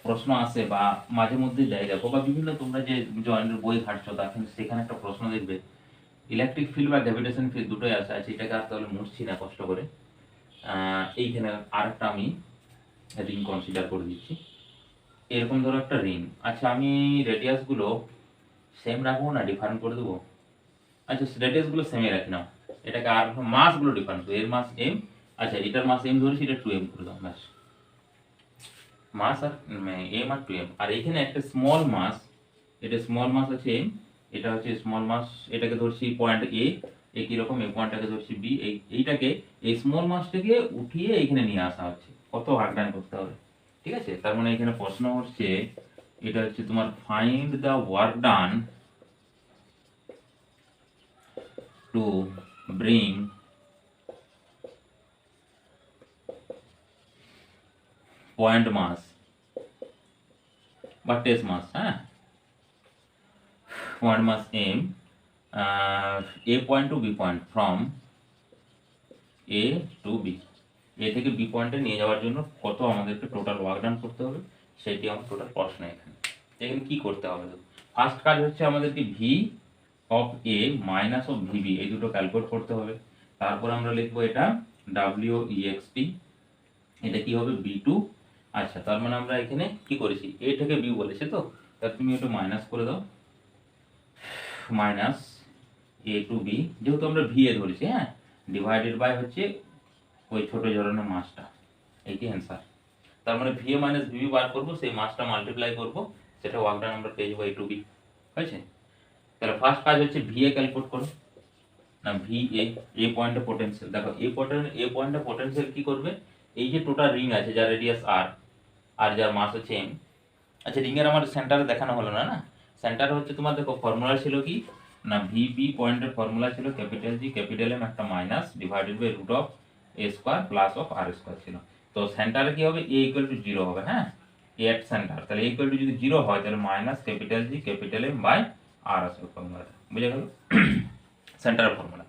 প্রশ্ন আসে বা মাঝে মধ্যে দেয়, দেখো বা বিভিন্ন তোমরা যে জয়েন্টের বই ঘাটছো তখন সেখানে একটা প্রশ্ন দেখবে ইলেকট্রিক ফিল্ড বা গ্র্যাভিটেশন ফিল্ড দুটোই আছে। আছে এটাকে আর তাহলে মুছছি না কষ্ট করে, এইখানে আরেকটা আমি রিং কনসিডার করে দিচ্ছি। এরকম ধরো একটা রিং, আচ্ছা আমি রেডিয়াসগুলো সেম রাখবো না ডিফারেন্ট করে দেবো? আচ্ছা রেডিয়াসগুলো সেমই রাখি না, এটাকে আর মাসগুলো ডিফারেন্ট, এর মাস এম, আচ্ছা এটার মাস এম ধরেছি, এটা 2m করে দাও ব্যাস, মাস আর এম আর 2m। আর এখানে একটা স্মল মাস, এটা স্মল মাস আছে এম, এটা হচ্ছে স্মল মাস, এটাকে ধরছি পয়েন্ট এ কিরকম, এই পয়েন্টটাকে ধরছি বি, এইটাকে এই স্মল মাসটাকে উঠিয়ে এখানে নিয়ে আসা হচ্ছে, কত ওয়ার্ক ডান করতে হবে, ঠিক আছে? তার মানে এখানে প্রশ্ন হচ্ছে, এটা হচ্ছে তোমার find the work done to bring point mass বা টেস্ট মাস, হ্যাঁ point mass M A point to B point, from A to B, A থেকে বি পয়েন্টে নিয়ে যাওয়ার জন্য কত আমাদেরকে টোটাল ওয়ার্ক ডান করতে হবে, সেটি আমার টোটাল প্রশ্ন। এখানে এখানে কি করতে হবে, ফার্স্ট কাজ হচ্ছে আমাদেরকে V of A minus of VB এই দুটো ক্যালকুলেট করতে হবে। তারপর আমরা লিখবো এটা ডাব্লিউ ইএক্সপি, এটা কি হবে বি টু। আচ্ছা তার মানে আমরা এখানে কি করেছি, এ থেকে বি বলেছে, তো তার তুমি একটু মাইনাস করে দাও, মাইনাস এ টু বি, যেহেতু আমরা ভি এ ধরেছি, হ্যাঁ ডিভাইডেড বাই হচ্ছে ওই ছোট ধরনের মাসটা, এইটি অ্যান্সার। তার মানে ভি এ মাইনাস ভিবি বার করবো, সেই মাসটা মাল্টিপ্লাই করবো, সেটা ওয়ার্ক ডান আমরা পেয়ে যাবো এ টু বি, হয়েছে? তাহলে ফার্স্ট কাজ হচ্ছে ভি এ ক্যালকুলেট করো না, ভি এ পয়েন্টে পোটেনশিয়াল, দেখো এ পয়েন্টে পোটেনশিয়াল কি করবে, এই যে টোটাল রিং আছে যার রেডিয়াস আর, আর যার মাস হচ্ছে এম। আচ্ছা রিং এর আমার সেন্টারে দেখানো হলো না, না সেন্টারে হচ্ছে তোমার দেখো ফর্মুলা ছিল কি না, ভিপি পয়েন্টের ফর্মুলা ছিল ক্যাপিটাল জি ক্যাপিটাল এম একটা minus divided by root of A square plus of R square ছিল। তো সেন্টারে কি হবে, এ ইকুয়াল টু 0 হবে, হ্যাঁ এ এট সেন্টার, তাহলে এ ইকুয়াল টু যদি 0 হয় তাহলে minus capital G capital M by R আসবে ফর্মুলাটা, বুঝে গেল সেন্টার ফর্মুলা।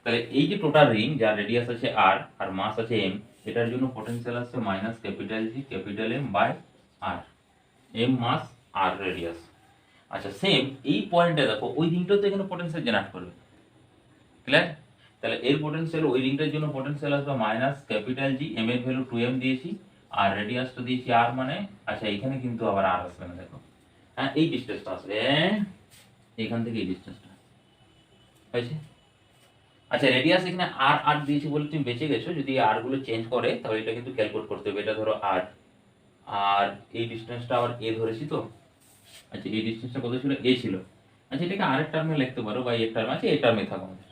তাহলে এই যে টোটাল রিং যার রেডিয়াস আছে আর আর মাস আছে এম, এটার জন্য পটেনশিয়াল আছে minus capital G capital M by R, M mass R radius. আচ্ছা সেম এই পয়েন্টে দেখো ওই রিংটাও তো এখানে পটেনশিয়াল জেনারেট করবে, ক্লিয়ার? তাহলে এর পোটেনশিয়াল ওই রিংটার জন্য পোটেনশিয়াল আসবে মাইনাস ক্যাপিটাল জি, এম এর ভ্যালু 2m দিয়েছি আর রেডিয়াসটা দিয়েছি r, মানে আচ্ছা এখানে কিন্তু আবার r আসবে না, দেখো হ্যাঁ এই ডিসটেন্সটা আসবে এখান থেকে এই ডিসটেন্সটা হয়েছে। আচ্ছা রেডিয়াস এখানে আর আর দিয়েছি বলে তুমি বেঁচে গেছো, যদি আর গুলো চেঞ্জ করে তাহলে এটা কিন্তু ক্যালকুলেট করতে হবে। এটা ধরো আর, আর এই ডিসটেন্সটা আবার এ ধরেছি তো, আচ্ছা এই ডিসটেন্সটা কত ছিল, এ ছিল। আচ্ছা এটাকে আরেক টার্মে লিখতে পারো বা এর টার্মে আছে, এই টার্মে থাকো আমাদের,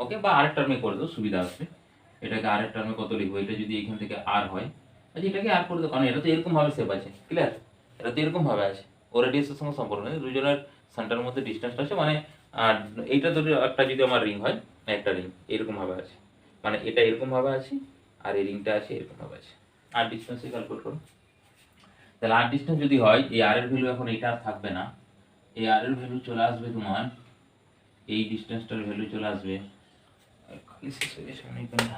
ওকে, বা আরেক টার্মে করে দাও সুবিধা আসবে। এটাকে আরেক টার্মে কত লিখবো, এটা যদি এখান থেকে আর হয়, আচ্ছা এটাকে আর করে দাও, কারণ এটা তো এরকম ভাবে শেপ আছে, ক্লিয়ার, এটা তো এরকম ভাবে আছে, ও রেডিয়াসের সঙ্গে সম্পর্ক নেই, দুজনের সেন্টারের মধ্যে ডিসটেন্সটা আছে, মানে আর এইটা ধরে একটা যদি আমার রিং হয়, একটা রিং এরকম ভাবে আছে, মানে এটা এরকম ভাবে আছে আর এই রিংটা আছে এরকম ভাবে আছে, আর ডিসটেন্সে ক্যালকুলেট করো। তাহলে আর ডিসটেন্স যদি হয়, এই আর এর ভ্যালু এখন এটা আর থাকবে না, এই আর এর ভ্যালু চলে আসবে তোমার, এই ডিসটেন্সটার ভ্যালু চলে আসবে, খালি শেষ হয়ে গেছে অনেক পেনটা,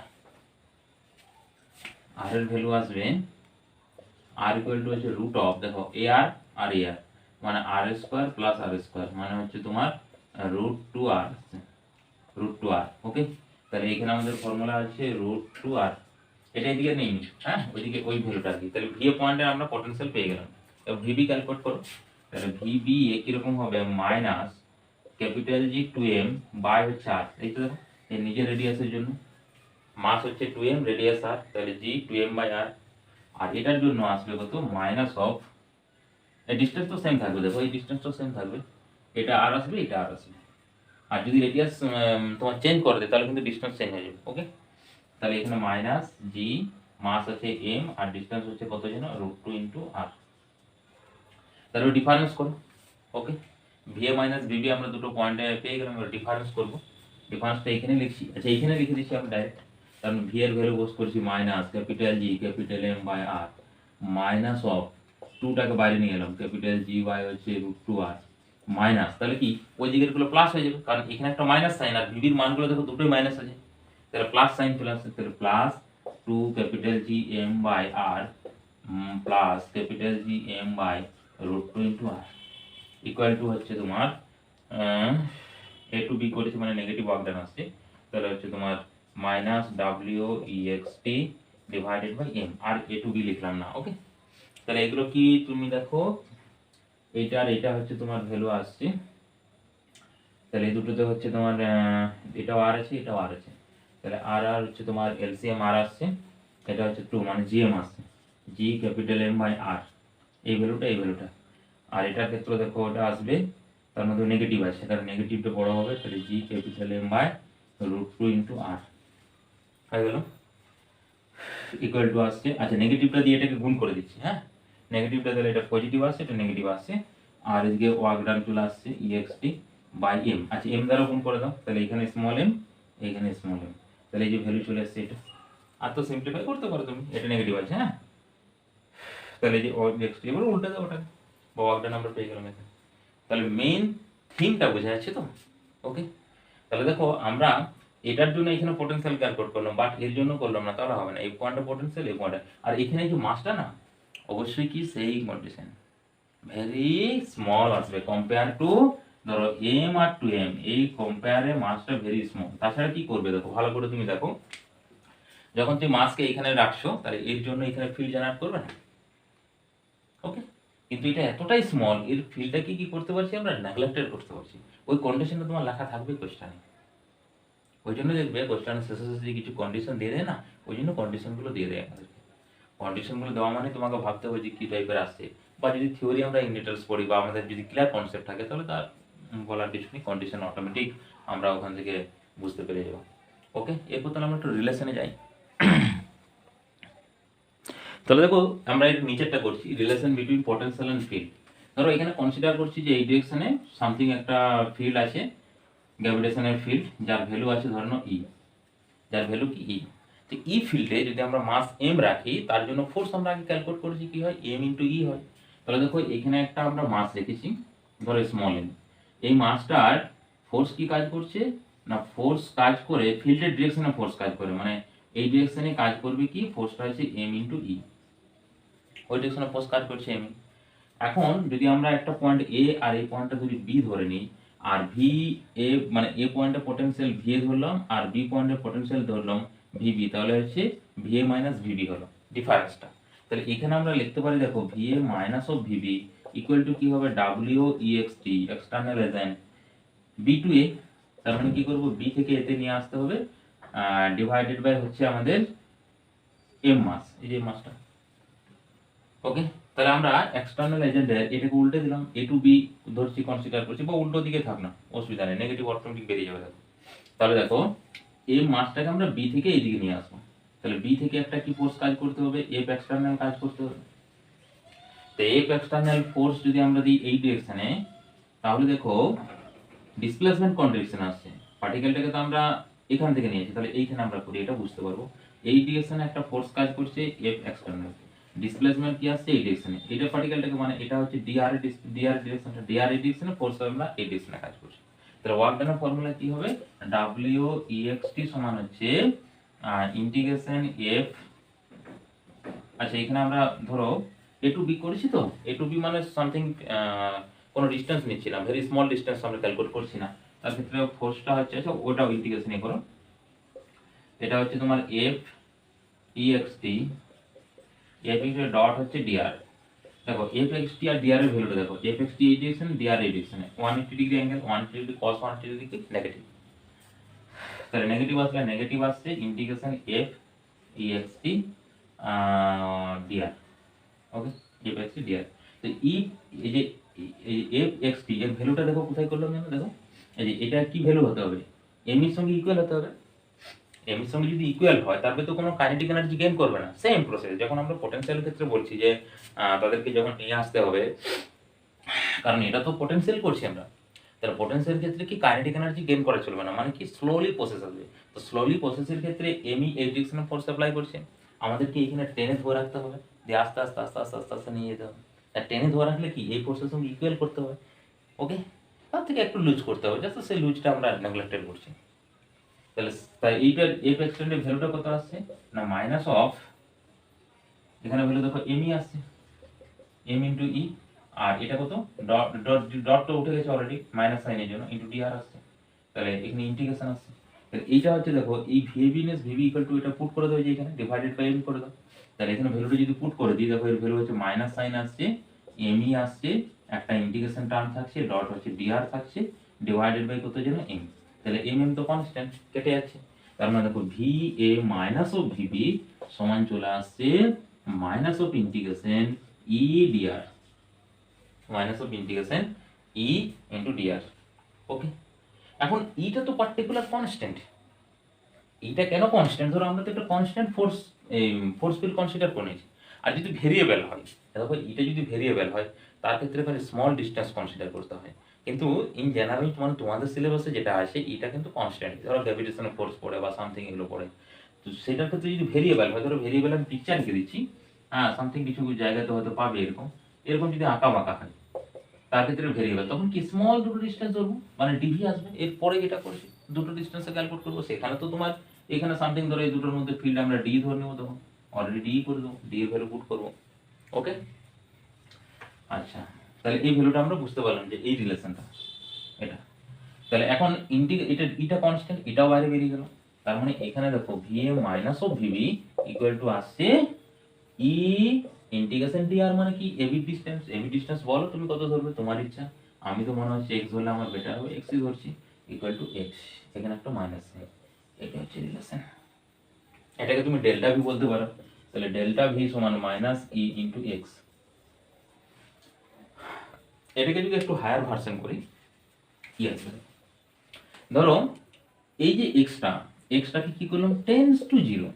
আর এর ভ্যালু আসবে আর ইকুয়াল টু হচ্ছে রুট অফ, দেখো এ আর এ আর, মানে আর স্কোয়ার প্লাস আর স্কোয়ার, মানে হচ্ছে তোমার রুট টু আর, রুট টু আর, ওকে। তাহলে এখানে আমাদের ফর্মুলা আছে রুট টু আর, এটা এদিকে নেই, হ্যাঁ ওইদিকে ওই ভ্যালুটা আর কি। তাহলে ভি পয়েন্টে আমরা পটেনশিয়াল পেয়ে গেলাম। এবার ভিবি ক্যালকুলেট করো, তাহলে ভিবি কিরকম হবে, minus capital G 2m by হচ্ছে আর, এই তো দেখো এই নিজের রেডিয়াসের জন্য মাস হচ্ছে 2m, রেডিয়াস আর, তাহলে জি 2m বাই আর, আর এটার জন্য আসবে কত, মাইনাস অফ, এই ডিসটেন্স তো সেম থাকবে, দেখো এই ডিসটেন্স তো সেম থাকবে, এটা আর আসবে এটা আর আসবে, আর যদি রেডিয়াস তোমার চেঞ্জ করে দেয় তাহলে কিন্তু ডিসটেন্স চেঞ্জ হয়ে যাবে, ওকে। তাহলে এখানে মাইনাস জি, মাস আছে এম, আর ডিসটেন্স হচ্ছে কত যেন, রুট টু ইন্টু আর, তাহলে ডিফারেন্স করো, ওকে। ভি এ মাইনাস বিবি আমরা দুটো পয়েন্টে পেয়ে গেলাম, এবার ডিফারেন্স করবো, ডিফারেন্সটা এখানে লিখছি, আচ্ছা এখানে লিখে দিচ্ছি আমি ডাইরেক্ট, কারণ ভি এর ভ্যালু বস করছি minus capital G capital M by R, minus of টুটাকে বাইরে নিয়ে এলাম, ক্যাপিটাল জি বাই হচ্ছে রুট টু আর, মাইনাস, তাহলে কি ওই দিকের গুলো প্লাস হয়ে যাবে, কারণ এখানে একটা মাইনাস সাইন আর ভিবির মানগুলো দেখো দুটোই মাইনাস আছে, তাহলে প্লাস সাইন চলে আসছে, তাহলে plus two capital G M by R plus capital G M by root two into R equal to হচ্ছে তোমার এ টু বি করেছি মানে নেগেটিভ ওয়ার্কডান আসছে, তাহলে হচ্ছে তোমার minus W E X T divided by M, আর এ টু বি লিখলাম না, ওকে। তাহলে এগুলো কি তুমি দেখো, এইটা আর এটা হচ্ছে তোমার ভ্যালু আসছে, তাহলে এই দুটোতে হচ্ছে তোমার এটাও আর আছে এটাও আর আছে, তাহলে আর আর হচ্ছে তোমার এলসিএম আর আসছে, এটা হচ্ছে টু মানে জিএম আসছে, জি ক্যাপিটাল এম বাই আর, এই ভ্যালুটা এই ভ্যালুটা, আর এটার ক্ষেত্রে দেখো ওটা আসবে, তার মধ্যে নেগেটিভ আছে, তাহলে নেগেটিভটা বড় হবে, তাহলে G capital M by root two into R হয়ে গেল, ইকুয়াল টু আসছে, আচ্ছা নেগেটিভটা দিয়ে এটাকে গুণ করে দিচ্ছি, হ্যাঁ নেগেটিভটা তাহলে এটা পজিটিভ আসছে এটা নেগেটিভ আসছে, আর এদিকে ওয়ার্ক ডান চলে আসছে ইএক্সটি বাই এম, আচ্ছা এম দ্বারা গুণ করে দাও, তাহলে এখানে স্মল এম এখানে স্মল এম, তাহলে এই যে ভ্যালু চলে আসছে এটা, আর তো সিম্পলিফাই করতে পারো তুমি, এটা নেগেটিভ আছে, হ্যাঁ তাহলে এই যে ইএক্সটি এবার উল্টে দাও ওটা, বা ওয়ার্ক ডান আমরা পেয়ে গেলাম এখানে। তাহলে মেইন থিমটা বোঝা যাচ্ছে তো, ওকে। তাহলে দেখো আমরা এটার জন্য এখানে পোটেনশিয়াল ক্যালকুলেট করলাম, বাট এর জন্য করলাম না, তাহলে হবে না, এই পয়েন্টটা পোটেনশিয়াল এই পয়েন্টটা, আর এখানে যে মাসটা না অবশ্যই কি সেই কন্ডিশন ভেরি স্মল আসবে কম্পেয়ার টু, ধরো এম আর টু এম, এই কম্পেয়ারে মাসটা ভেরি স্মল, তাছাড়া কি করবে দেখো ভালো করে তুমি দেখো, যখন তুমি মাসকে এখানে রাখছো তাহলে এর জন্য এখানে ফিল্ড জেনারেট করবে না, ওকে। কিন্তু এটা এতটাই স্মল, এর ফিল্ডটাকে কি করতে পারছি আমরা, নেগলেক্টেড করতে পারছি, ওই কন্ডিশনে তোমার লেখা থাকবে কোশ্চেনে, ওই জন্য দেখবে কোশ্চেনের শেষে শেষে কিছু কন্ডিশন দিয়ে দেয় না, ওই জন্য কন্ডিশনগুলো দিয়ে দেয় আমাদেরকে, কন্ডিশনগুলো দেওয়া মানে তোমাকে ভাবতে হবে যে কী টাইপের আসছে, বা যদি থিওরি আমরা ইন ডিটেলস পড়ি বা আমাদের যদি ক্লিয়ার কনসেপ্ট থাকে তাহলে তার বলার কিছু নেই, কন্ডিশন অটোমেটিক আমরা ওখান থেকে বুঝতে পেরে যাবো, ওকে। এরপর তাহলে আমরা একটু রিলেশনে যাই। তাহলে দেখো আমরা এই নিচেরটা করছি, relation between potential and field. ধরো এখানে কনসিডার করছি যে এই ডিরেকশনে সামথিং একটা ফিল্ড আছে, গ্র্যাভিটেশনের ফিল্ড, যার ভ্যালু আছে ধরে নাও ই, যার ভ্যালু কি ই, তো ই ফিল্ডে যদি আমরা মাস এম রাখি তার জন্য ফোর্স আমরা আগে ক্যালকুলেট করেছি কি হয়, এম ইন্টু ই হয়। তাহলে দেখো এখানে একটা আমরা মাস রেখেছি ধরো স্মল এম, এই মাসটার ফোর্স কি কাজ করছে না, ফোর্স কাজ করে ফিল্ডের ডিরেকশনে ফোর্স কাজ করে, মানে এই ডিরেকশনে কাজ করবে কি, ফোর্সটা হচ্ছে এম ইন্টু ই, ওই ডিরেকশনে ফোর্স কাজ করছে এম। এখন যদি আমরা একটা পয়েন্ট এ আর এই পয়েন্টটা যদি বি ধরে নিই, আর ভি এ মানে এ পয়েন্টে পোটেনশিয়াল ভি এ ধরলাম আর বি পয়েন্টে পোটেনশিয়াল ধরলাম ভিবি, তাহলে হচ্ছে ভি এ মাইনাস ভিবি হলো ডিফারেন্সটা। তাহলে এখানে আমরা লিখতে পারি দেখো V A minus of VB equal to কি হবে W E X T external agent B to এ, তার মানে কি করবো বি থেকে এতে নিয়ে আসতে হবে ডিভাইডেড বাই হচ্ছে আমাদের এম মাস, এই যে মাসটা। ওকে, তাহলে আমরা এক্সটার্নাল এজেন্টের এটাকে উল্টে দিলাম, এ টু বি ধরছি কনসিডার করছি, বা উল্টো দিকে থাক না অসুবিধা নেই, নেগেটিভ অটোমেটিক বেরিয়ে যাবে। দেখো তাহলে দেখো এই মাসটাকে আমরা বি থেকে এইদিকে নিয়ে আসবো, তাহলে বি থেকে একটা কি ফোর্স কাজ করতে হবে, এফ এক্সটার্নাল কাজ করতে হবে। তো এফ এক্সটার্নাল ফোর্স যদি আমরা দিই এই ডিরেকশনে, তাহলে দেখো ডিসপ্লেসমেন্ট কোন ডিরেকশনে আসছে, পার্টিকেলটাকে তো আমরা এখান থেকে নিয়েছি, তাহলে এইখানে আমরা করি এটা বুঝতে পারবো। এই ডিরেকশনে একটা ফোর্স কাজ করছে এফ এক্সটার্নাল, ডিসপ্লেসমেন্ট কি আসছে এই ডিরেকশনে, এটা পার্টিকেলটাকে মানে এটা হচ্ছে ডিআর ডিরেকশনটা, ডিআর এই ডিরেকশনে, ফোর্স আমরা এই ডিরেকশনে কাজ করছি। তাহলে ওয়ার্ক ডানের ফর্মুলা কি হবে, ডাব্লিউ ই এক্স টি সমান হচ্ছে ইন্টিগ্রেশন এফ, আচ্ছা এখানে আমরা ধরো এ টু বি করেছি, তো এ টু বি মানে সামথিং কোনো ডিসটেন্স নিচ্ছিলাম, ভেরি স্মল ডিসটেন্স আমরা ক্যালকুলেট করছি না, তার ক্ষেত্রে ফোর্সটা হচ্ছে, আচ্ছা ওটাও ইন্টিগ্রেশনই করো, এটা হচ্ছে তোমার এফ ই এক্স টি, এফ এক্স ডট হচ্ছে ডিআর। দেখো এফ এক্স টি আর ডিআর এর ভ্যালুটা দেখো, এফ এক্স টি এই ডিরেকশন, ডিআর এই ডিরেকশনে, 180 degree angle, 180 degree cos 180 degree negative, তাহলে নেগেটিভ আসলে নেগেটিভ আসছে ইন্টিগ্রেশন এফ ই এক্স টি ডিআর। ওকে, এফ এক্স টি ডিআর। তো এই যে এফ এক্স টি এর ভ্যালুটা দেখো কোথায় করলাম জানো, দেখো এই যে এটা কি ভ্যালু হতে হবে, এম এর সঙ্গে ইকুয়াল হতে হবে, এম এর সঙ্গে যদি ইকুয়াল হয় তারপরে তো কোনো কাইনেটিক এনার্জি গেইন করবে না। সেম প্রসেস যখন আমরা পটেনশিয়ালের ক্ষেত্রে বলছি যে তাদেরকে যখন নিয়ে আসতে হবে, কারণ এটা তো পটেনশিয়াল করছি আমরা, তাহলে পটেনশিয়াল ক্ষেত্রে কি কাইনেটিক এনার্জি গেইন করা চলবে না, মানে কি স্লোলি প্রসেস হবে। তো স্লোলি প্রসেসের ক্ষেত্রে এমই এই ডিরেকশনে ফোর্স অ্যাপ্লাই করছে, আমাদেরকে এখানে টেনে ধরে রাখতে হবে, দিয়ে আস্তে আস্তে আস্তে আস্তে আস্তে আস্তে নিয়ে যেতে হবে। আর টেনে ধরে রাখলে কি এই ফোর্সের সঙ্গে ইকুয়াল করতে হবে। ওকে, তার থেকে একটু লুজ করতে হবে, জাস্ট সেই লুজটা আমরা নেগলেক্টেড করছি। তাহলে তাই এইটার এফ এক্সটেন্ডের ভ্যালুটা কত আসছে না মাইনাস অফ, এখানে ভ্যালু দেখো এমই আসছে, এম ইন্টু ই, আর এটা কত ডট ডট ডটটা উঠে গেছে অলরেডি মাইনাস সাইনের জন্য, ইন্টু ডি আর আসছে, তাহলে এখানে ইন্টিগ্রেশন আসছে। তাহলে এইটা হচ্ছে দেখো এই ভিবি নেস ভিবি ইকুয়াল টু এটা পুট করে দাও, যে এখানে ডিভাইডেড বাই এম করে দাও, তাহলে এখানে ভ্যালুটা যদি পুট করে দিই দেখো এর ভ্যালু হচ্ছে মাইনাস সাইন আসছে, এমই আসছে, একটা ইন্টিগ্রেশন টার্ম থাকছে, ডট হচ্ছে ডিআর থাকছে, ডিভাইডেড বাই কত জন্য এম, তাহলে এম এম তো কনস্ট্যান্ট কেটে যাচ্ছে, তার মানে দেখো V A minus of V B সমান চলে আসছে minus of integration E D R, minus of integration E into D R. Okay, এখন ইটা তো পার্টিকুলার কনস্ট্যান্ট, এইটা কেন কনস্ট্যান্ট, ধরো আমরা তো একটা constant force force field consider করে নিয়েছি, আর যদি ভেরিয়েবল হয় দেখো এটা যদি ভেরিয়েবল হয় তার ক্ষেত্রে মানে স্মল ডিস্টেন্স কনসিডার করতে হয়, কিন্তু ইন জেনারেল মানে তোমাদের সিলেবাসে যেটা আছে এটা কিন্তু কনস্ট্যান্ট, ধরো গ্র্যাভিটেশনাল ফোর্স পড়ে বা সামথিং এগুলো পড়ে, তো সেটার ক্ষেত্রে যদি ভেরিয়েবল হয়, ধরো ভেরিয়েবল আমি পিকচার এঁকে দিচ্ছি, হ্যাঁ সামথিং কিছু জায়গাতে হয়তো পাবে এরকম, এরকম যদি আঁকা বাঁকা হয় তার ক্ষেত্রে ভেরিয়েবল, তখন কি স্মল দুটো ডিস্টেন্স ধরবো, মানে ডিভি আসবে, এরপরে যেটা করেছি দুটো ডিস্টেন্সে ক্যালকুলেট করবো, সেখানে তো তোমার এখানে সামথিং ধরো এই দুটোর মধ্যে ফিল্ড আমরা ডি ধরে নেবো, তখন অলরেডি ডি করে দেবো, ডি এর ভ্যালু পুট করবো। ওকে, আচ্ছা তাহলে এই ভ্যালুটা আমরা বুঝতে পারলাম যে এই রিলেশনটা এটা, তাহলে এখন এটা এটা কনস্ট্যান্ট, এটাও বাইরে বেরিয়ে গেল, তার মানে এখানে দেখো V A minus of VB equal two আসছে ই ইন্টিগ্রেশন ডি আর, মানে কি এবি ডিসটেন্স বলো তুমি কত ধরবে তোমার ইচ্ছা, আমি তো মনে হচ্ছে এক্স ধরলে আমার বেটার হবে, এক্সই ধরছি, ইকুয়াল টু এক্স, এখানে একটা মাইনাস নেই, এটা হচ্ছে রিলেশন, এটাকে তুমি ডেল্টা ভি বলতে পারো, তাহলে ডেল্টা ভি সমান মাইনাস ই ইন্টু এক্স। এটাকে যদি একটু হায়ার ভার্সন করি কি আছে, ধরো এই যে এক্সটাকে কি করলাম টেন্স টু জিরো,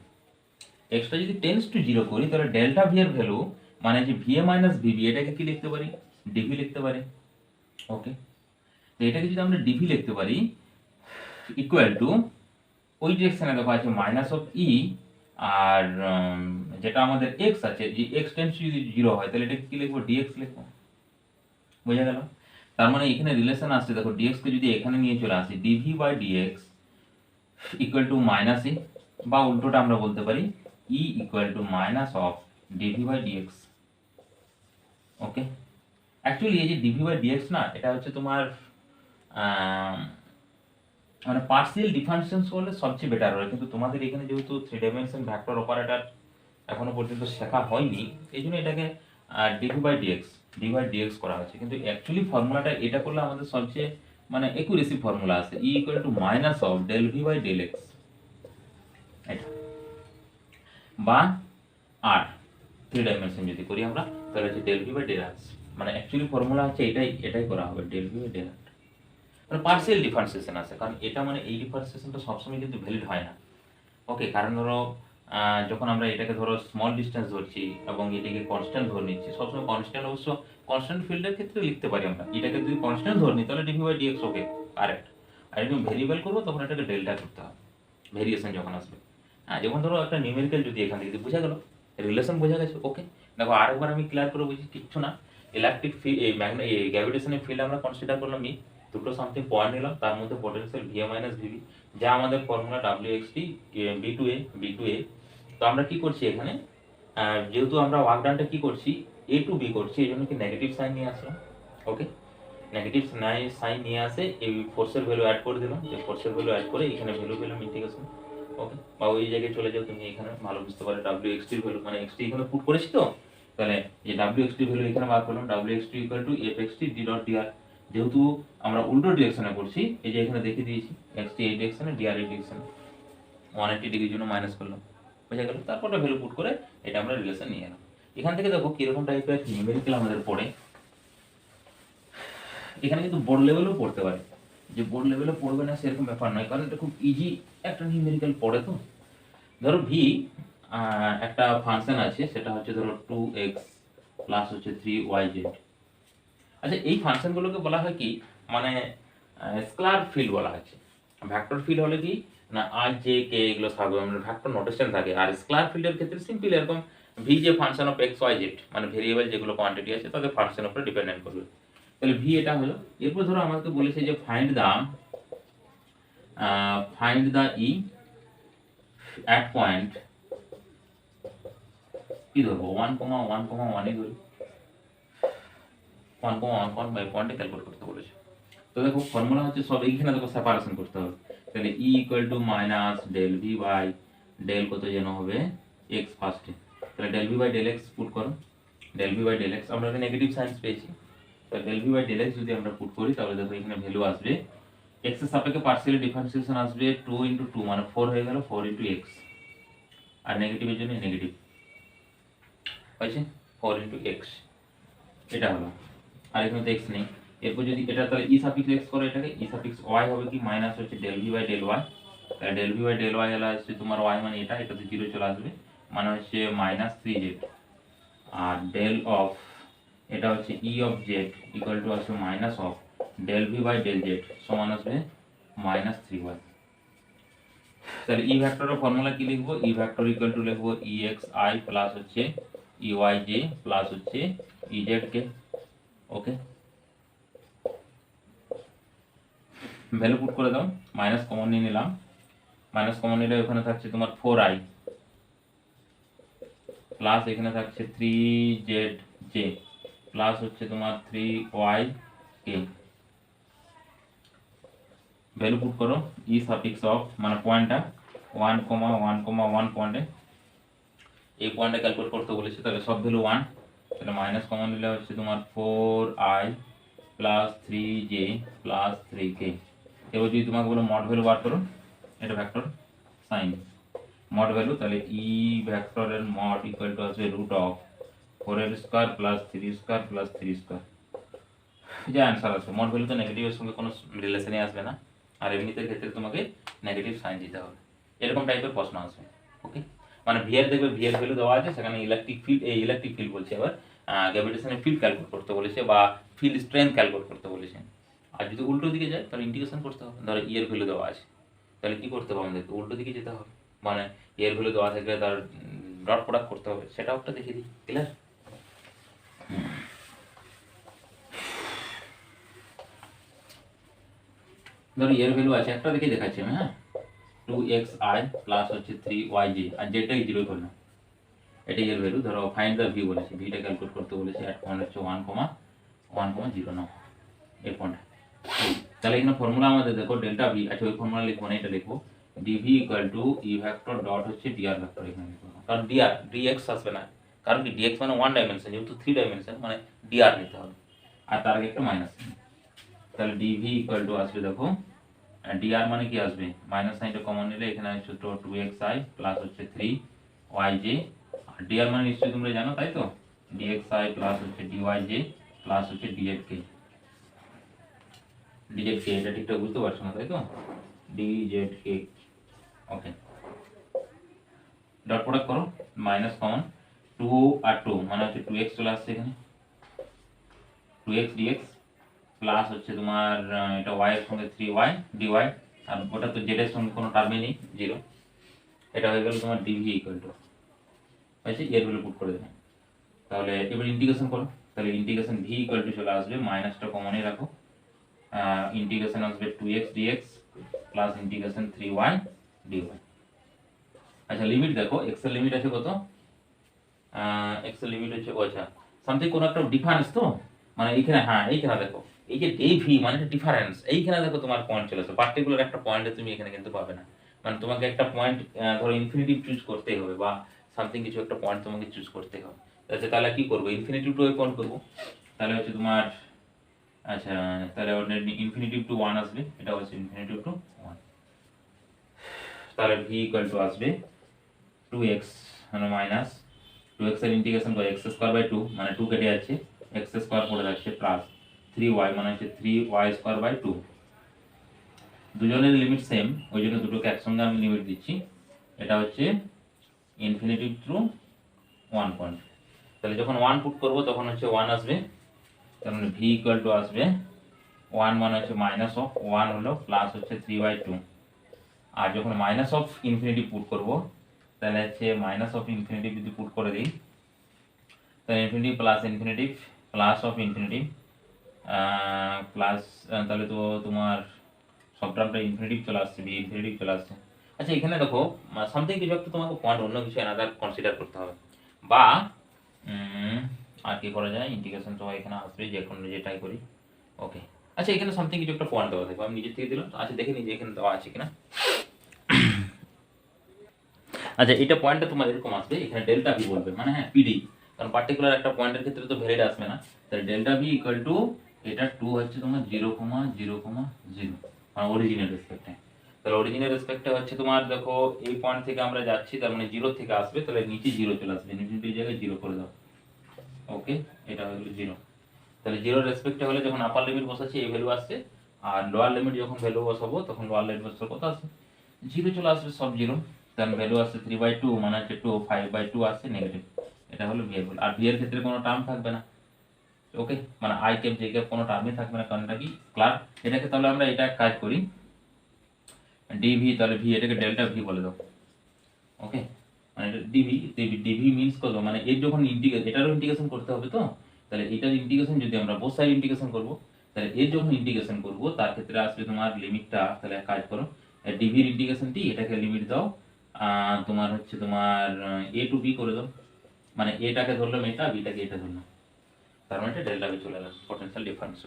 এক্সটা যদি টেন্স টু জিরো করি তাহলে ডেল্টা ভি এর ভ্যালু মানে যে ভি এ মাইনাস ভিবি এটাকে কি লিখতে পারি ডিভি লিখতে পারি। ওকে, তো এটাকে যদি আমরা ডিভি লিখতে পারি ইকুয়াল টু ওই ডিরেকশনে দেখো আছে মাইনাস অফ ই, আর যেটা আমাদের এক্স আছে, যে এক্স টেন্স যদি জিরো হয় তাহলে এটাকে কি লিখবো ডিএক্স লিখবো, বোঝা গেল। তার মানে এখানে রিলেশন আসছে দেখো ডিএক্স কে যদি এখানে নিয়ে চলে আসি D V by D X equal to minus E, বা উল্টোটা আমরা বলতে পারি E equal to minus of D V by D X. Okay, actually এই যে ডিভি বাই ডিএক্স না, এটা হচ্ছে তোমার মানে পার্সিয়াল ডিফারেন্সিয়েশন করলে সবচেয়ে বেটার হয়, কিন্তু তোমাদের এখানে যেহেতু 3 ডাইমেনশন ভেক্টর অপারেটর এখনো পর্যন্ত শেখা হয়নি, এই জন্য এটাকে ডি বাই ডিএক্স করা হয়েছে। কিন্তু অ্যাকচুয়ালি ফর্মুলাটা এটা করলে আমাদের সবচেয়ে মানে একুরেসি ফর্মুলা আছে, E equal to minus of del V by del X, এটা বা আর 3 ডাইমেনশন যদি করি আমরা তাহলে হচ্ছে del V by del X, মানে অ্যাকচুয়ালি ফর্মুলা হচ্ছে এটাই করা হবে del V by del X. মানে পার্সিয়াল ডিফারেন্সিয়েশন আছে, কারণ এটা মানে এই ডিফারেন্সিয়েশনটা সবসময় কিন্তু ভ্যালিড হয় না। ওকে, কারণ ধরো যখন আমরা এটাকে ধরো স্মল ডিস্টেন্স ধরছি এবং এটাকে কনস্ট্যান্ট ধরে নিচ্ছি, সবসময় কনস্ট্যান্ট অবশ্য কনস্ট্যান্ট ফিল্ডের ক্ষেত্রে লিখতে পারি আমরা, এটাকে যদি কনস্ট্যান্ট ধরে নিই তাহলে D V by D X okay correct. আর যখন ভেরিয়েবল করবো তখন এটাকে ডেল্টা করতে হবে ভেরিয়েশন যখন আসবে। হ্যাঁ, যেমন ধরো একটা নিউমেরিক্যাল যদি এখান থেকে বোঝা গেল, রিলেশন বোঝা গেছে, ওকে। দেখো আরেকবার আমি ক্লিয়ার করে বুঝি, কিচ্ছু না, ইলেকট্রিক ফিল্ড এই গ্র্যাভিটেশনের ফিল্ড আমরা কনসিডার করলাম দুটো সামথিং পয়েন্ট নিলাম, তার মধ্যে পোটেনশিয়াল ভিএ মাইনাস ভিবি, যা আমাদের formula W X T B to A. তো আমরা কি করছি এখানে, যেহেতু আমরা ওয়ার্ক ডানটা কি করছি এ টু বি করছি, এই জন্য কি নেগেটিভ সাইন নিয়ে আসলাম। ওকে, নেগেটিভ সাইন নিয়ে আসে এই ফোর্সের ভ্যালু অ্যাড করে দিলাম, যে ফোর্সের ভ্যালু অ্যাড করে এখানে ভ্যালু পেলাম ইন্টিগ্রেশন। ওকে, বা ওই জায়গায় চলে যাও তুমি, এখানে ভালো বুঝতে পারো ডাব্লিউ এক্স টির ভ্যালু, মানে এক্স টি এখানে পুট করেছি তো, তাহলে এই ডাব্লিউ এক্স টি ভ্যালু এখানে বার করলাম, W X T equal to F X T D dot D R. যেহেতু আমরা উল্টো ডিরেকশনে করছি, এই যে এখানে দেখিয়ে দিয়েছি এক্স টি এই ডিরেকশনে, ডিআর এই ডিরেকশনে, 180 ডিগ্রির জন্য মাইনাস করলাম, বোঝা গেল। তারপরে ভ্যালু পুট করে এটা আমরা রিলেশন নিয়ে এলাম। এখান থেকে দেখো কিরকম টাইপের নিউমেরিক্যাল আমাদের পড়ে, এখানে কিন্তু বোর্ড লেভেলেও পড়তে পারে, যে বোর্ড লেভেলে পড়বে না সেরকম ব্যাপার নয়, কারণ এটা খুব ইজি একটা নিউমেরিক্যাল পড়ে। তো ধরো ভি একটা ফাংশন আছে, সেটা হচ্ছে ধরো 2x প্লাস হচ্ছে 3yz। আচ্ছা, এই ফাংশনগুলোকে বলা হয় কি, মানে স্কেলার ফিল্ড বলা হচ্ছে। ভেক্টর ফিল্ড হলে কি না আর জে কে এগুলো থাকবে, মানে ভেক্টর নোটেশন থাকে। আর স্কেলার ফিল্ডের ক্ষেত্রে সিম্পল এরকম ভি যে function of X Y Z, মানে ভেরিয়েবল যেগুলো কোয়ান্টিটি আছে তাদের ফাংশনের উপরে ডিপেন্ডেন্ট করবে। তাহলে ভি এটা হলো। এরপর ধরো আমাকে বলেছে যে find the E at point, কি ধরবো 1,1,1 ধরি, 1,1 বাই পয়েন্টে ক্যালকুলেট করতে বলেছে। তো দেখো ফর্মুলা হচ্ছে সব এইখানে দেখো সেপারেশন করতে হবে। তাহলে E equal to minus del V by del কত যেন হবে এক্স ফার্স্টে, তাহলে del V by del X put করো, del V by del X আমরা এখানে নেগেটিভ সাইন্স পেয়েছি, তো del V by del X যদি আমরা পুট করি তাহলে দেখো এখানে ভ্যালু আসবে এক্স এর সাপেক্ষে পার্সিয়াল ডিফারেন্সিয়েশন আসবে 2 × 2 মানে 4 হয়ে গেল, 4 × x, আর নেগেটিভের জন্য নেগেটিভ হয়েছে 4 × x, এটা হলো। আর এখানে তো x নেই। এরপর যদি এটা তাহলে ই সাফিক্স x করে, এটাকে ই সাফিক্স y হবে কি মাইনাস হচ্ছে del V by del y, তাহলে del V by del y এলা আসছে তোমার y মানে এটাতে 0 চলে আসবে, মানে হচ্ছে minus 3z। R del of এটা হচ্ছে E of Z equal to আসবে minus of del V by del Z সমান আসবে মাইনাস 3y। তাহলে ই ভেক্টরের ফর্মুলা কি লিখবো, ই ভেক্টর ইকুয়াল টু লিখবো ই এক্স আই প্লাস হচ্ছে ই ওয়াই জে প্লাস হচ্ছে ই জেড কে। ওকে, ভ্যালু পুট করে দাও, মাইনাস কমন নিয়ে নিলাম, মাইনাস কমন নিলে ওখানে থাকছে তোমার 4i প্লাস এখানে থাকছে 3zj প্লাস হচ্ছে তোমার 3y k। ভ্যালু পুট করো ই সাফিক্স অফ মানে পয়েন্টটা 1,1,1 পয়েন্টে, এই পয়েন্টে ক্যালকুলেট করতে বলেছে, তাহলে সব ভ্যালু 1, তাহলে মাইনাস কমন নিলে হচ্ছে তোমার 4i plus 3j plus 3k। এবার যদি তোমাকে বলো মড ভ্যালু বার করো, এটা ভেক্টর সাইন মড ভ্যালু, তাহলে ই ভেক্টরের মড ইকুয়াল টু আসবে root of 4 square plus 3 square plus 3 square, যে অ্যান্সার আছে। মড ভ্যালু তো নেগেটিভের সঙ্গে কোনো রিলেশনই আসবে না, আর এমনিতে ক্ষেত্রে তোমাকে নেগেটিভ সাইন দিতে হবে। এরকম টাইপের প্রশ্ন আসবে। ওকে, মানে ভি এর দেখবে ভি এর ভ্যালু দেওয়া আছে, সেখানে ইলেকট্রিক ফিল্ড বলছে, আবার গ্র্যাভিটেশনের ফিল্ড ক্যালকুলেট করতে বলেছে বা ফিল্ড স্ট্রেংথ ক্যালকুলেট করতে বলেছে। আর যদি উল্টো দিকে যায় তাহলে ইন্টিগ্রেশন করতে হবে। ধরো ই এর ভ্যালু দেওয়া আছে, তাহলে কি করতে হবে আমাদেরকে উল্টো দিকে যেতে হবে, মানে ই এর ভ্যালু দেওয়া থাকলে তার ডট প্রোডাক্ট করতে হবে, সেটাও একটা দেখিয়ে দিই। ক্লিয়ার? ধরো এর ভ্যালু আছে একটা দেখে দেখাচ্ছি আমি, হ্যাঁ 2xi প্লাস হচ্ছে 3yj, আর যেটাই 0 করলাম এটাই এর ভ্যালু। ধরো ফাইন্ড দ্য ভি বলেছে, ভিটা ক্যালকুলেট করতে বলেছে, অ্যাট পয়েন্ট হচ্ছে 1,1,09 এই পয়েন্ট। তাহলে এখানে ফর্মুলা আমাদের দেখো ডেল্টা ভি, আচ্ছা ওই ফর্মুলা লিখবো না, এটা লিখবো dv equal to E vector dot হচ্ছে ডিআর ভেক্টর, এখানে লিখবো কারণ ডিআর ডিএক্স আসবে না, কারণ কি ডিএক্স মানে 1 ডাইমেনশন, যেহেতু 3 ডাইমেনশন মানে ডিআর নিতে হবে, আর তার আগে একটা মাইনাস। তাহলে ডিভি ইকুয়াল টু আসবে দেখো ডিআর মানে কি আসবে, মাইনাস সাইনটা কমন নিলে এখানে আসছে তো 2xi প্লাস হচ্ছে 3yj, আর ডিআর মানে নিশ্চয়ই তোমরা জানো তাই তো, dxi প্লাস হচ্ছে dyj প্লাস হচ্ছে dzk, dzk এটা ঠিকঠাক বুঝতে পারছো না তাই তো, dzk। ওকে, ডট প্রোডাক্ট করো, মাইনাস কমন 2 আর 2 মানে হচ্ছে 2x চলে আসছে এখানে, 2x dx প্লাস হচ্ছে তোমার এটা y এর সঙ্গে 3y dy, আর ওটা তো z এর সঙ্গে কোনো টার্মই নেই, 0। এটা হয়ে গেল তোমার dv ইকুয়াল টু হয়েছে, এর ভ্যালু পুট করে দেবে। তাহলে এবার ইন্টিগ্রেশন করো, তাহলে ইন্টিগ্রেশন v ইকুয়াল টু চলে আসবে, মাইনাসটা কমনই রাখো, ইন্টিগ্রেশন আসবে 2x dx plus integration 3y dy। আচ্ছা লিমিট দেখো, x এর লিমিট আছে কত, x এর লিমিট হচ্ছে আচ্ছা সামথিং কোন একটা ডিফারেন্স তো, মানে এইখানে হ্যাঁ এইখানে দেখো এই যে ডি ভি মানে একটা ডিফারেন্স, এইখানে দেখো তোমার পয়েন্ট চলে আসবে, পার্টিকুলার একটা পয়েন্টে তুমি এখানে কিন্তু পাবে না, মানে তোমাকে একটা পয়েন্ট ধরো ইনফিনিটিভ চুজ করতেই হবে, বা সামথিং কিছু একটা পয়েন্ট তোমাকে চুজ করতে হবে। আচ্ছা তাহলে কি করবো, ইনফিনিটিভ টু পয়েন্ট করবো, তাহলে হচ্ছে তোমার আচ্ছা তাহলে ইনফিনিটিভ টু 1 আসবে, এটা হচ্ছে ইনফিনিটিভ টু 1, তাহলে ভি ইকুয়াল টু আসবে 2x মানে মাইনাস 2x এর ইন্টিগ্রেশন করে x স্কয়ার বাই 2 মানে 2 কেটে যাচ্ছে, x স্কয়ার পড়ে যাচ্ছে প্লাস 3y মানে হচ্ছে 3y স্কয়ার বাই 2, দুজনের লিমিট সেম ওই জন্য দুটোকে একসঙ্গে আমি লিমিট দিচ্ছি, এটা হচ্ছে ইনফিনিটিভ টু 1 পয়েন্ট। তাহলে যখন 1 পুট করব তখন হচ্ছে 1 আসবে, তার মানে v ইকুয়াল টু আসবে 1 মানে হচ্ছে মাইনাস অফ 1 হলো প্লাস হচ্ছে 3/2, আর যখন মাইনাস অফ ইনফিনিটি পুট করব তাহলে হচ্ছে মাইনাস অফ ইনফিনিটি যদি পুট করে দিই তাহলে infinity plus of infinity plus, তাহলে তো তোমার সব টার্মটা ইনফিনিটিভ চলে আসছে, বি ইনফিনিটিভ চলে আসছে। আচ্ছা এখানে দেখো সামথিং কিছু একটা তোমাকে পয়েন্ট অন্য কিছু অ্যানাদার কনসিডার করতে হবে, বা আর কি করা যায়, ইন্টিগ্রেশন তো এখানে আসবে যে কোনো যেটাই করি। ওকে আচ্ছা এখানে সামথিং কিছু একটা পয়েন্ট দেওয়া থাকবে, আমি নিজের থেকে দিলাম, আচ্ছা দেখে নিই যে এখানে দেওয়া আছে কিনা। আচ্ছা এটা পয়েন্টটা তোমার এরকম আসবে, এখানে ডেল্টা ভি বলবে মানে হ্যাঁ পিডি, কারণ পার্টিকুলার একটা পয়েন্টের ক্ষেত্রে তো ভ্যালিড আসবে না, তাহলে ডেল্টা ভি ইকুয়াল টু এটা 2 হচ্ছে তোমার 0,0,0 মানে অরিজিনের রেসপেক্টে, তাহলে অরিজিনের রেসপেক্টে হচ্ছে তোমার দেখো এই পয়েন্ট থেকে আমরা যাচ্ছি, তার মানে 0 থেকে আসবে, তাহলে নিচে 0 চলে আসবে, ইনফিনিটির জায়গায় 0 করে দাও। ওকে এটা হলো 0, তাহলে 0 রেসপেক্টে হলে যখন আপার লিমিট বসাচ্ছি এই ভ্যালু আসছে, আর লোয়ার লিমিট যখন ভ্যালু বসাবো তখন লোয়ার লিমিট বসাবো কত আসবে, 0 চলে আসবে সব 0, তার ভ্যালু আসছে 3/2 মানে হচ্ছে 2, 5/2 আসছে নেগেটিভ, এটা হলো ভি এর ভ্যালু, আর ভি এর ক্ষেত্রে কোনো টার্ম থাকবে না। ওকে মানে আই ক্যাপ জে ক্যাপ কোনো টার্মই থাকবে না, কারণ এটা কি ক্লার, এটাকে তাহলে আমরা এটা কাজ করি ডিভি, তাহলে ভি এটাকে ডেল্টা ভি বলে দাও। ওকে মানে এটা ডিভি, ডিভি মিন্স কত, মানে এর যখন ইন্টিগ্রেশন এটারও ইন্টিগ্রেশন করতে হবে তো, তাহলে এটার ইন্টিগ্রেশন যদি আমরা বোথ সাইড ইন্টিগ্রেশন করব, তাহলে এর যখন ইন্টিগ্রেশন করব তার ক্ষেত্রে আসবে তোমার লিমিটটা, তাহলে এক কাজ করো ডিভির ইন্টিগ্রেশনটি এটাকে লিমিট দাও তোমার হচ্ছে তোমার এ টু বি করে দাও, মানে এটাকে ধরলাম এটা, বিটাকে এটা ধরলাম, তার মানে ডেল্টা বি চলে গেল পটেনশিয়াল ডিফারেন্স।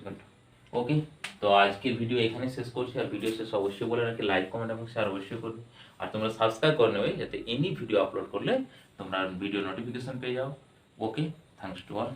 ওকে তো আজকের ভিডিও এখানে শেষ করছি, আর ভিডিও শেষ অবশ্যই বলে রাখি লাইক কমেন্ট এবং শেয়ার অবশ্যই করবে, আর তোমরা সাবস্ক্রাইব করে নেবে যাতে এনি ভিডিও আপলোড করলে তোমরা ভিডিও নোটিফিকেশন পেয়ে যাও। Okay thanks to all.